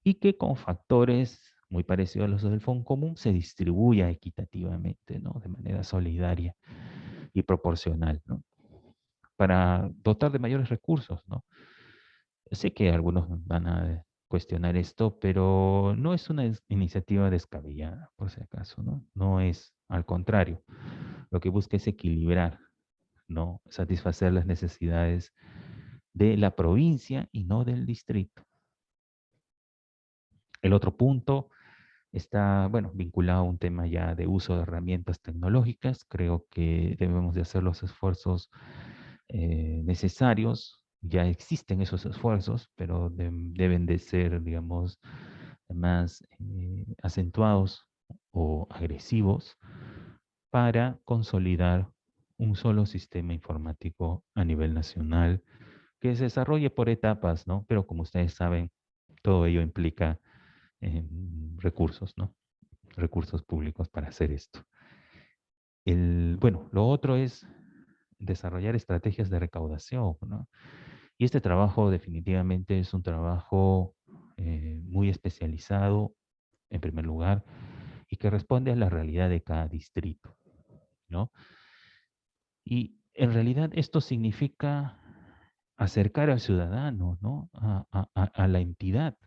y que con factores muy parecidos a los del Fondo Común se distribuya equitativamente, ¿no? De manera solidaria y proporcional, ¿no? Para dotar de mayores recursos, ¿no? Sé que algunos van a cuestionar esto, pero no es una iniciativa descabellada, por si acaso, ¿no? No es, al contrario, lo que busca es equilibrar, ¿no? Satisfacer las necesidades de la provincia y no del distrito. El otro punto está, bueno, vinculado a un tema ya de uso de herramientas tecnológicas. Creo que debemos de hacer los esfuerzos necesarios. Ya existen esos esfuerzos, pero deben de ser, digamos, más acentuados o agresivos para consolidar un solo sistema informático a nivel nacional que se desarrolle por etapas, ¿no? Pero como ustedes saben, todo ello implica recursos, ¿no? Recursos públicos para hacer esto. Bueno, lo otro es desarrollar estrategias de recaudación, ¿no? Y este trabajo definitivamente es un trabajo muy especializado, en primer lugar, y que responde a la realidad de cada distrito, ¿no? Y en realidad esto significa acercar al ciudadano, ¿no? A la entidad,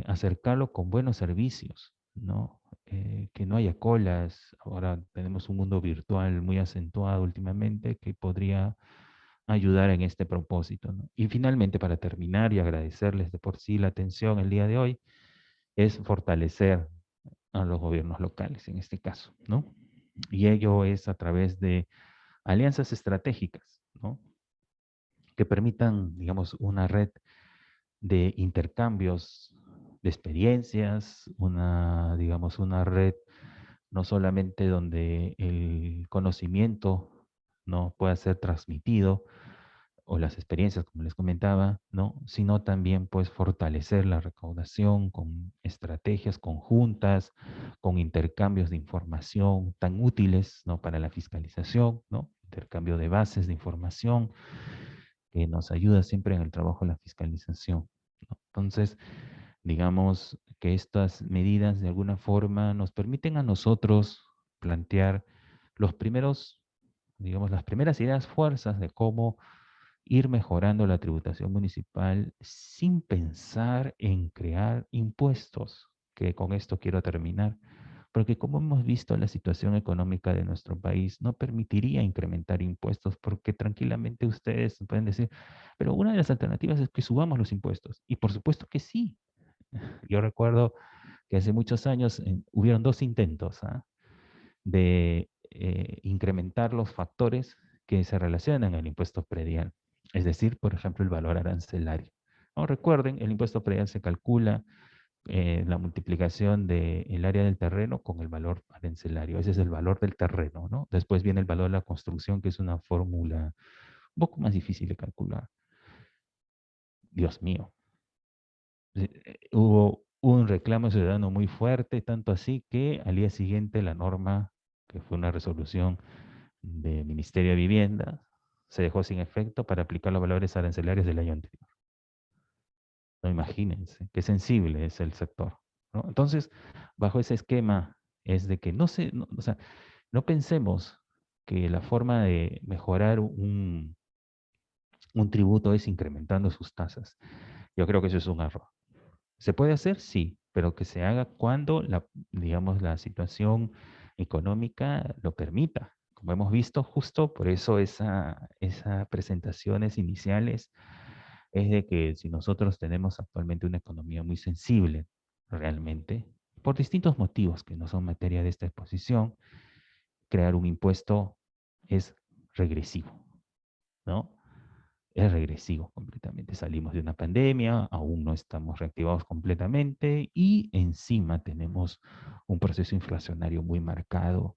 acercarlo con buenos servicios, ¿no? Que no haya colas. Ahora tenemos un mundo virtual muy acentuado últimamente que podría ayudar en este propósito, ¿no? Y finalmente, para terminar y agradecerles de por sí la atención el día de hoy, es fortalecer a los gobiernos locales en este caso, ¿no? Y ello es a través de alianzas estratégicas, ¿no? Que permitan, digamos, una red de intercambios de experiencias, digamos, una red no solamente donde el conocimiento no pueda ser transmitido, o las experiencias, como les comentaba, ¿no? Sino también pues fortalecer la recaudación con estrategias conjuntas, con intercambios de información tan útiles, ¿no? Para la fiscalización, ¿no? Intercambio de bases de información que nos ayuda siempre en el trabajo de la fiscalización, ¿no? Entonces, digamos que estas medidas de alguna forma nos permiten a nosotros plantear los primeros, digamos, las primeras ideas fuerzas de cómo ir mejorando la tributación municipal sin pensar en crear impuestos, que con esto quiero terminar, porque como hemos visto, la situación económica de nuestro país no permitiría incrementar impuestos, porque tranquilamente ustedes pueden decir, pero una de las alternativas es que subamos los impuestos. Y por supuesto que sí. Yo recuerdo que hace muchos años hubieron dos intentos, ¿ah? De incrementar los factores que se relacionan al impuesto predial. Es decir, por ejemplo, el valor arancelario. ¿No? Recuerden, el impuesto predial se calcula la multiplicación del área del terreno con el valor arancelario. Ese es el valor del terreno, ¿no? Después viene el valor de la construcción, que es una fórmula un poco más difícil de calcular. Dios mío. Hubo un reclamo ciudadano muy fuerte, tanto así que al día siguiente la norma, que fue una resolución del Ministerio de Vivienda, se dejó sin efecto para aplicar los valores arancelarios del año anterior. No, imagínense, qué sensible es el sector, ¿no? Entonces, bajo ese esquema es de que o sea, no pensemos que la forma de mejorar un tributo es incrementando sus tasas. Yo creo que eso es un error. ¿Se puede hacer? Sí, pero que se haga cuando digamos, la situación económica lo permita. Como hemos visto, justo por eso esas presentaciones iniciales es de que si nosotros tenemos actualmente una economía muy sensible, realmente, por distintos motivos que no son materia de esta exposición, crear un impuesto es regresivo, ¿no? Es regresivo completamente. Salimos de una pandemia, aún no estamos reactivados completamente y encima tenemos un proceso inflacionario muy marcado.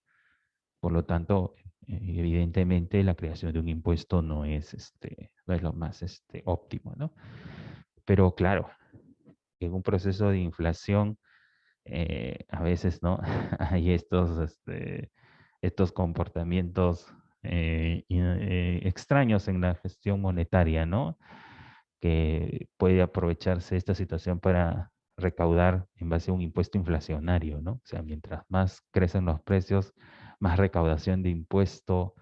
Por lo tanto, evidentemente la creación de un impuesto no es lo más óptimo, ¿no? Pero claro, en un proceso de inflación, a veces, ¿no? Hay estos comportamientos extraños en la gestión monetaria, ¿no? Que puede aprovecharse esta situación para recaudar en base a un impuesto inflacionario, ¿no? O sea, mientras más crecen los precios, más recaudación de impuesto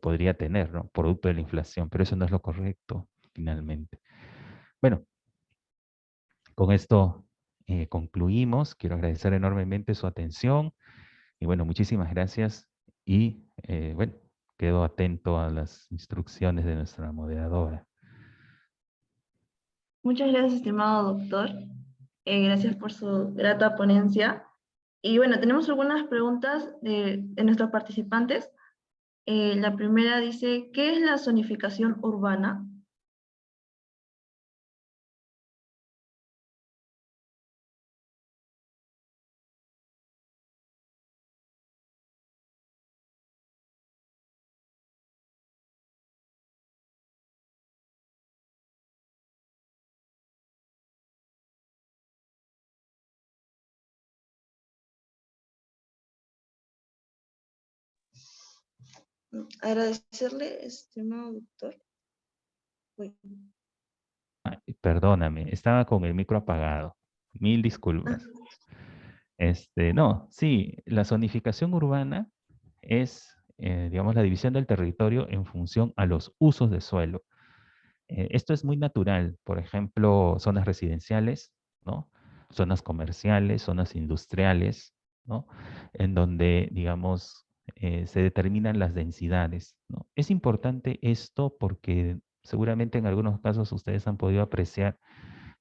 podría tener, ¿no? Producto de la inflación, pero eso no es lo correcto, finalmente. Bueno, con esto concluimos. Quiero agradecer enormemente su atención y bueno, muchísimas gracias y bueno, quedo atento a las instrucciones de nuestra moderadora. Muchas gracias, estimado doctor. Gracias por su grata ponencia. Y bueno, tenemos algunas preguntas de nuestros participantes. La primera dice, ¿qué es la zonificación urbana? Agradecerle, estimado doctor. Uy. Ay, perdóname, estaba con el micro apagado. Mil disculpas. No, sí, la zonificación urbana es, digamos, la división del territorio en función a los usos de suelo. Esto es muy natural, por ejemplo, zonas residenciales, ¿no? Zonas comerciales, zonas industriales, ¿no? En donde, digamos, se determinan las densidades, ¿no? Es importante esto porque seguramente en algunos casos ustedes han podido apreciar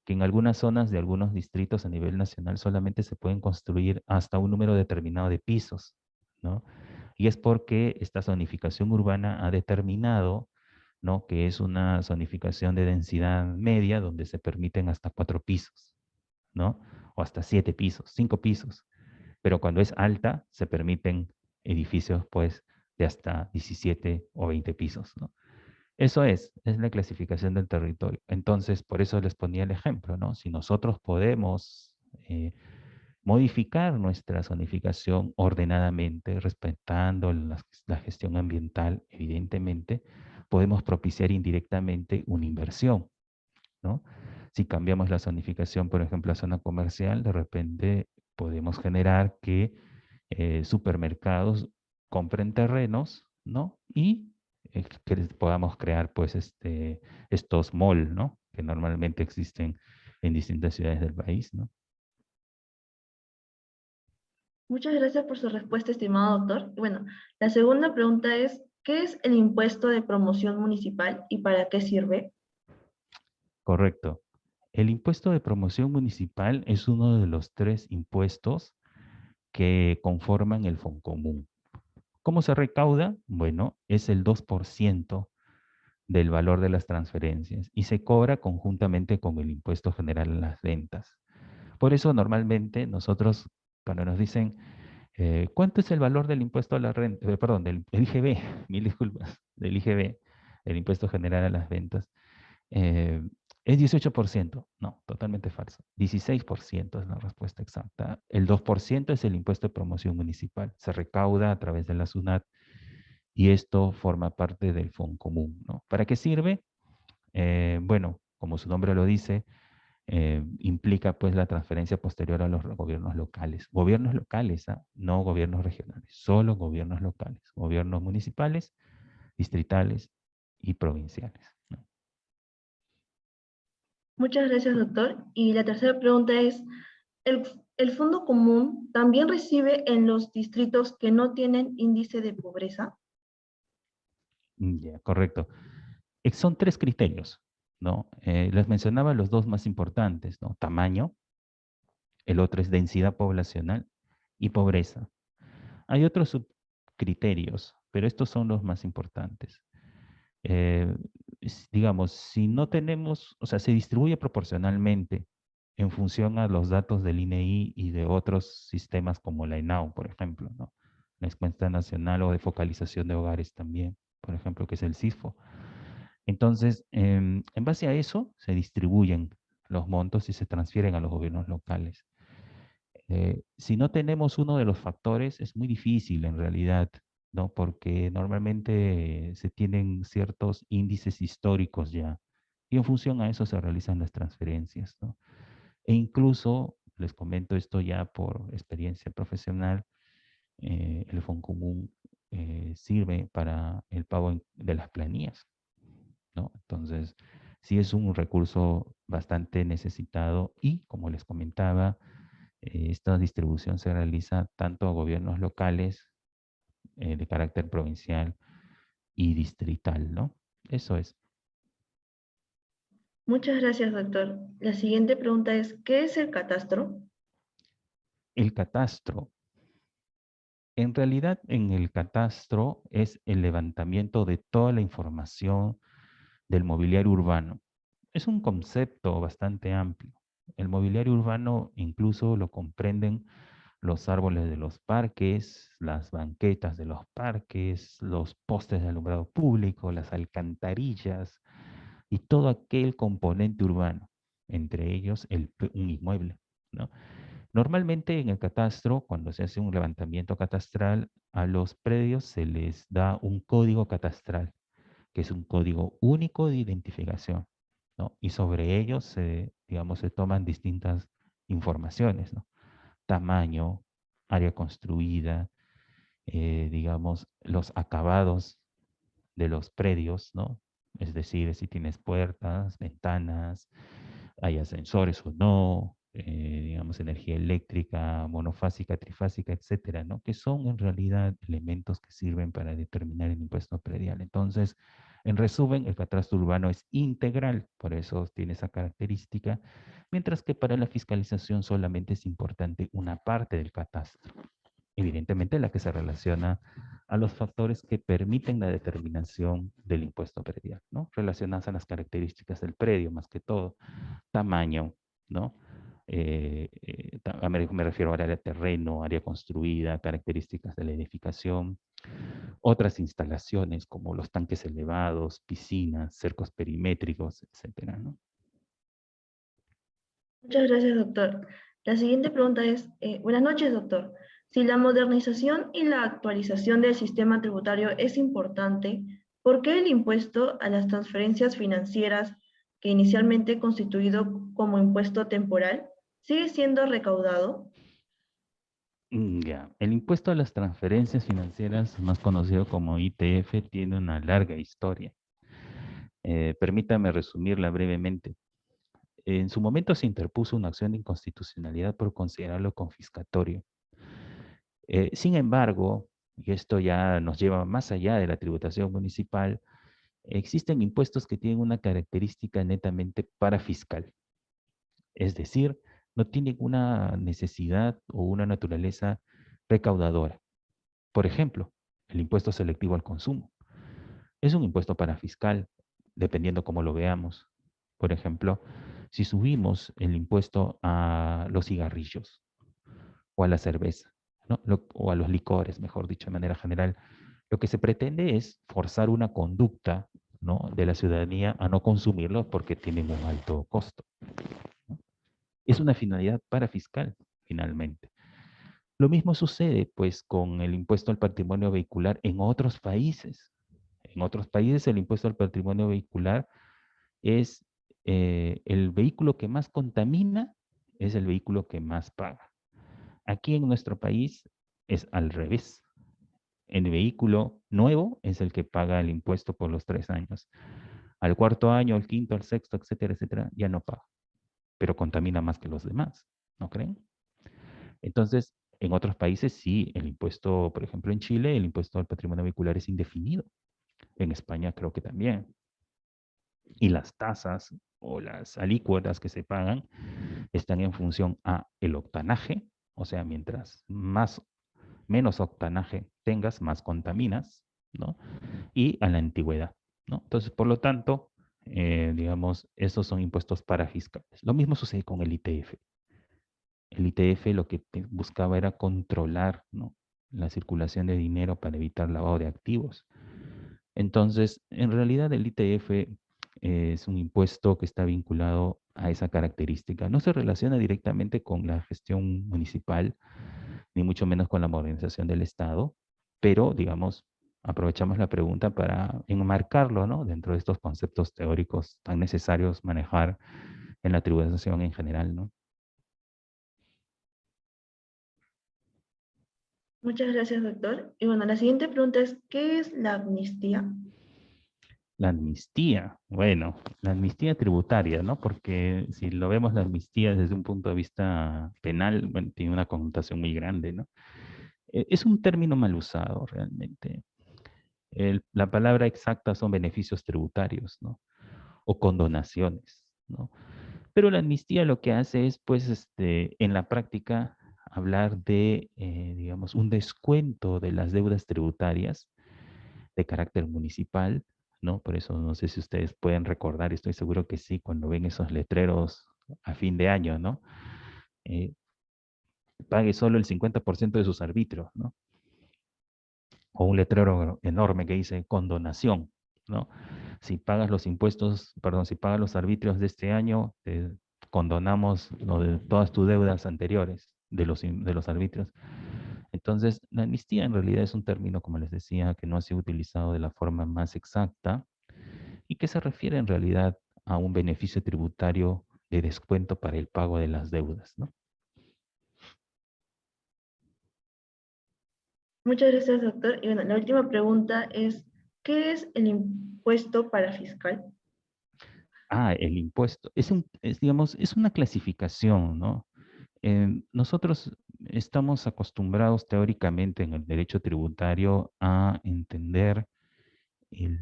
que en algunas zonas de algunos distritos a nivel nacional solamente se pueden construir hasta un número determinado de pisos, ¿no? Y es porque esta zonificación urbana ha determinado, ¿no?, que es una zonificación de densidad media donde se permiten hasta 4 pisos, ¿no? O hasta 7 pisos, 5 pisos. Pero cuando es alta, se permiten edificios, pues, de hasta 17 o 20 pisos, ¿no? Eso es la clasificación del territorio. Entonces, por eso les ponía el ejemplo, ¿no? Si nosotros podemos modificar nuestra zonificación ordenadamente, respetando la gestión ambiental, evidentemente, podemos propiciar indirectamente una inversión, ¿no? Si cambiamos la zonificación, por ejemplo, a zona comercial, de repente podemos generar que supermercados compren terrenos, ¿no? Y que podamos crear, pues, estos malls, ¿no? Que normalmente existen en distintas ciudades del país, ¿no? Muchas gracias por su respuesta, estimado doctor. Y bueno, la segunda pregunta es, ¿qué es el impuesto de promoción municipal y para qué sirve? Correcto. El impuesto de promoción municipal es uno de los 3 impuestos que conforman el Foncomún. ¿Cómo se recauda? Bueno, es el 2% del valor de las transferencias y se cobra conjuntamente con el impuesto general a las ventas. Por eso normalmente nosotros, cuando nos dicen, ¿cuánto es el valor del impuesto a la renta? Perdón, del IGB, mil disculpas, del IGB, el impuesto general a las ventas. Eh, es 18%. No, totalmente falso. 16% es la respuesta exacta. El 2% es el impuesto de promoción municipal. Se recauda a través de la SUNAT y esto forma parte del Foncomún, ¿no? ¿Para qué sirve? Bueno, como su nombre lo dice, implica pues la transferencia posterior a los gobiernos locales. Gobiernos locales, ¿ah? No gobiernos regionales, solo gobiernos locales. Gobiernos municipales, distritales y provinciales, ¿no? Muchas gracias, doctor. Y la tercera pregunta es, ¿el, el Fondo Común también recibe en los distritos que no tienen índice de pobreza? Ya, correcto. Son 3 criterios, ¿no? Les mencionaba los 2 más importantes, ¿no? Tamaño, el otro es densidad poblacional y pobreza. Hay otros subcriterios, pero estos son los más importantes. Eh, digamos, si no tenemos, o sea, se distribuye proporcionalmente en función a los datos del INEI y de otros sistemas como la ENAU, por ejemplo, ¿no? La Encuesta Nacional o de Focalización de Hogares también, por ejemplo, que es el CISFO. Entonces, en base a eso, se distribuyen los montos y se transfieren a los gobiernos locales. Si no tenemos uno de los factores, es muy difícil en realidad, ¿no? Porque normalmente se tienen ciertos índices históricos ya, y en función a eso se realizan las transferencias, ¿no? E incluso, les comento esto ya por experiencia profesional, el Fondo Común sirve para el pago de las planillas, ¿no? Entonces, sí es un recurso bastante necesitado y, como les comentaba, esta distribución se realiza tanto a gobiernos locales de carácter provincial y distrital, ¿no? Eso es. Muchas gracias, doctor. La siguiente pregunta es, ¿qué es el catastro? El catastro. En realidad, en el catastro es el levantamiento de toda la información del mobiliario urbano. Es un concepto bastante amplio. El mobiliario urbano incluso lo comprenden los árboles de los parques, las banquetas de los parques, los postes de alumbrado público, las alcantarillas y todo aquel componente urbano, entre ellos un inmueble, ¿no? Normalmente en el catastro, cuando se hace un levantamiento catastral, a los predios se les da un código catastral, que es un código único de identificación, ¿no? Y sobre ellos digamos, se toman distintas informaciones, ¿no? Tamaño, área construida, digamos, los acabados de los predios, ¿no? Es decir, si tienes puertas, ventanas, hay ascensores o no, digamos, energía eléctrica, monofásica, trifásica, etcétera, ¿no? Que son en realidad elementos que sirven para determinar el impuesto predial. Entonces, en resumen, el catastro urbano es integral, por eso tiene esa característica, mientras que para la fiscalización solamente es importante una parte del catastro. Evidentemente, la que se relaciona a los factores que permiten la determinación del impuesto predial, ¿no? Relacionadas a las características del predio, más que todo, tamaño, ¿no? Me refiero al área de terreno, área construida, características de la edificación, otras instalaciones como los tanques elevados, piscinas, cercos perimétricos, etcétera, ¿no? Muchas gracias, doctor. La siguiente pregunta es, buenas noches, doctor. Si la modernización y la actualización del sistema tributario es importante, ¿por qué el impuesto a las transferencias financieras, que inicialmente constituido como impuesto temporal, sigue siendo recaudado? Ya, el impuesto a las transferencias financieras, más conocido como ITF, tiene una larga historia. Permítame resumirla brevemente. En su momento se interpuso una acción de inconstitucionalidad por considerarlo confiscatorio. Sin embargo, y esto ya nos lleva más allá de la tributación municipal, existen impuestos que tienen una característica netamente parafiscal. Es decir, no tienen una necesidad o una naturaleza recaudadora. Por ejemplo, el impuesto selectivo al consumo. Es un impuesto parafiscal, dependiendo cómo lo veamos. Por ejemplo, si subimos el impuesto a los cigarrillos o a la cerveza, ¿no? O a los licores, mejor dicho, de manera general, lo que se pretende es forzar una conducta, ¿no?, de la ciudadanía a no consumirlos porque tienen un alto costo, ¿no? Es una finalidad parafiscal, finalmente. Lo mismo sucede, pues, con el impuesto al patrimonio vehicular en otros países. En otros países el impuesto al patrimonio vehicular es el vehículo que más contamina, es el vehículo que más paga. Aquí en nuestro país es al revés. El vehículo nuevo es el que paga el impuesto por los 3 años. Al cuarto año, al quinto, al sexto, etcétera, etcétera, ya no paga, pero contamina más que los demás, ¿no creen? Entonces, en otros países sí, el impuesto, por ejemplo, en Chile, el impuesto al patrimonio vehicular es indefinido. En España creo que también. Y las tasas o las alícuotas que se pagan están en función a el octanaje, o sea, mientras menos octanaje tengas, más contaminas, ¿no? Y a la antigüedad, ¿no? Entonces, por lo tanto, digamos, estos son impuestos parafiscales. Lo mismo sucede con el ITF. El ITF lo que buscaba era controlar, ¿no?, la circulación de dinero para evitar lavado de activos. Entonces, en realidad el ITF es un impuesto que está vinculado a esa característica. No se relaciona directamente con la gestión municipal, ni mucho menos con la modernización del Estado, pero, digamos, aprovechamos la pregunta para enmarcarlo, ¿no?, dentro de estos conceptos teóricos tan necesarios manejar en la tributación en general, ¿no? Muchas gracias, doctor. Y bueno, la siguiente pregunta es, ¿qué es la amnistía? La amnistía, bueno, la amnistía tributaria, ¿no? Porque si lo vemos la amnistía desde un punto de vista penal, bueno, tiene una connotación muy grande, ¿no? Es un término mal usado realmente. La palabra exacta son beneficios tributarios, ¿no? O condonaciones, ¿no? Pero la amnistía lo que hace es, pues, en la práctica, hablar de, digamos, un descuento de las deudas tributarias de carácter municipal, ¿no? Por eso no sé si ustedes pueden recordar, estoy seguro que sí, cuando ven esos letreros a fin de año, ¿no? Eh, pague solo el 50% de sus arbitrios, ¿no? O un letrero enorme que dice condonación, ¿no? Si pagas los impuestos, perdón, si pagas los arbitrios de este año, te condonamos lo de todas tus deudas anteriores de los arbitrios. Entonces, la amnistía en realidad es un término, como les decía, que no ha sido utilizado de la forma más exacta y que se refiere en realidad a un beneficio tributario de descuento para el pago de las deudas, ¿no? Muchas gracias, doctor. Y bueno, la última pregunta es, ¿qué es el impuesto para fiscal? Ah, el impuesto. Digamos, es una clasificación, ¿no? Nosotros estamos acostumbrados teóricamente en el derecho tributario a entender el,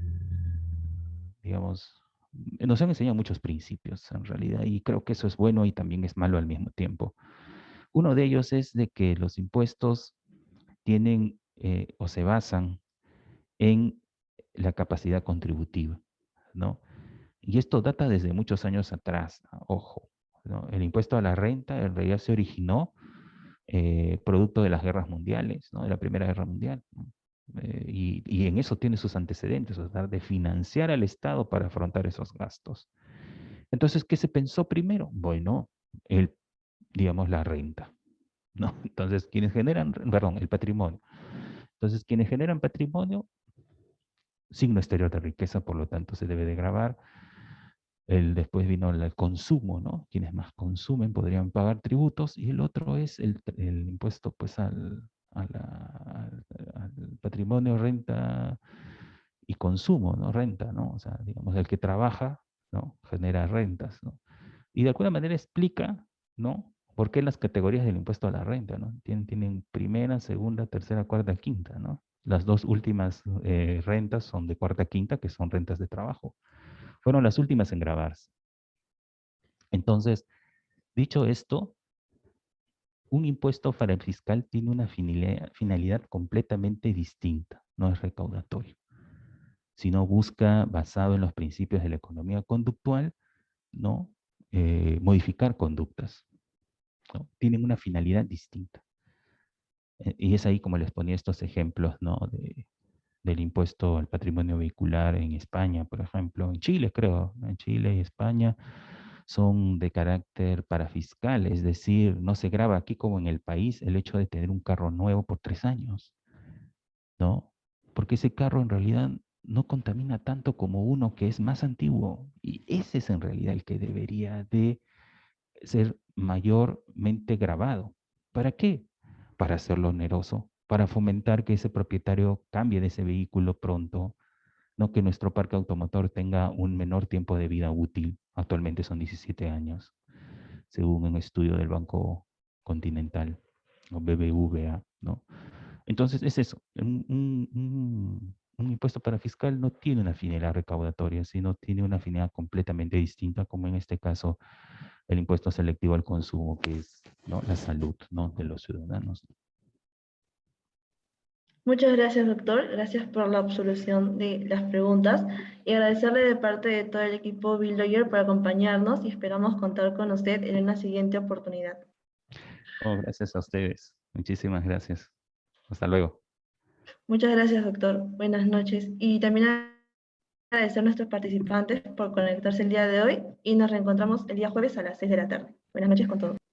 digamos, nos han enseñado muchos principios en realidad y creo que eso es bueno y también es malo al mismo tiempo. Uno de ellos es de que los impuestos tienen o se basan en la capacidad contributiva, ¿no? Y esto data desde muchos años atrás, ojo, ¿no? El impuesto a la renta en realidad se originó producto de las guerras mundiales, ¿no? De la Primera Guerra Mundial, ¿no? Y en eso tiene sus antecedentes, o sea, de financiar al Estado para afrontar esos gastos. Entonces, ¿qué se pensó primero? Bueno, digamos, la renta, ¿no? Entonces, quienes generan, perdón, el patrimonio. Entonces, quienes generan patrimonio, signo exterior de riqueza, por lo tanto, se debe de gravar. Después vino el consumo, ¿no? Quienes más consumen podrían pagar tributos y el otro es el impuesto pues al patrimonio, renta y consumo, ¿no? Renta, ¿no? O sea, digamos, el que trabaja, ¿no? Genera rentas, ¿no? Y de alguna manera explica, ¿no? ¿Por qué las categorías del impuesto a la renta, ¿no? Tienen primera, segunda, tercera, cuarta, quinta, ¿no? Las dos últimas rentas son de cuarta, quinta, que son rentas de trabajo. Fueron las últimas en grabarse. Entonces, dicho esto, un impuesto para el fiscal tiene una finalidad completamente distinta, no es recaudatorio, sino busca, basado en los principios de la economía conductual, ¿no? Modificar conductas, ¿no? Tienen una finalidad distinta. Y es ahí como les ponía estos ejemplos, ¿no? Del impuesto al patrimonio vehicular en España, por ejemplo, en Chile creo, ¿no? En Chile y España son de carácter parafiscal, es decir, no se graba aquí como en el país el hecho de tener un carro nuevo por 3 años, ¿no? Porque ese carro en realidad no contamina tanto como uno que es más antiguo y ese es en realidad el que debería de ser mayormente grabado. ¿Para qué? Para hacerlo oneroso, para fomentar que ese propietario cambie de ese vehículo pronto, no que nuestro parque automotor tenga un menor tiempo de vida útil, actualmente son 17 años, según un estudio del Banco Continental o BBVA, ¿no? Entonces es eso, un impuesto para fiscal no tiene una finalidad recaudatoria, sino tiene una finalidad completamente distinta, como en este caso el impuesto selectivo al consumo, que es, ¿no?, la salud, ¿no?, de los ciudadanos. Muchas gracias, doctor. Gracias por la absolución de las preguntas y agradecerle de parte de todo el equipo Bill Lawyer por acompañarnos y esperamos contar con usted en una siguiente oportunidad. Oh, gracias a ustedes. Muchísimas gracias. Hasta luego. Muchas gracias, doctor. Buenas noches. Y también agradecer a nuestros participantes por conectarse el día de hoy y nos reencontramos el día jueves a las 6 de la tarde. Buenas noches con todos.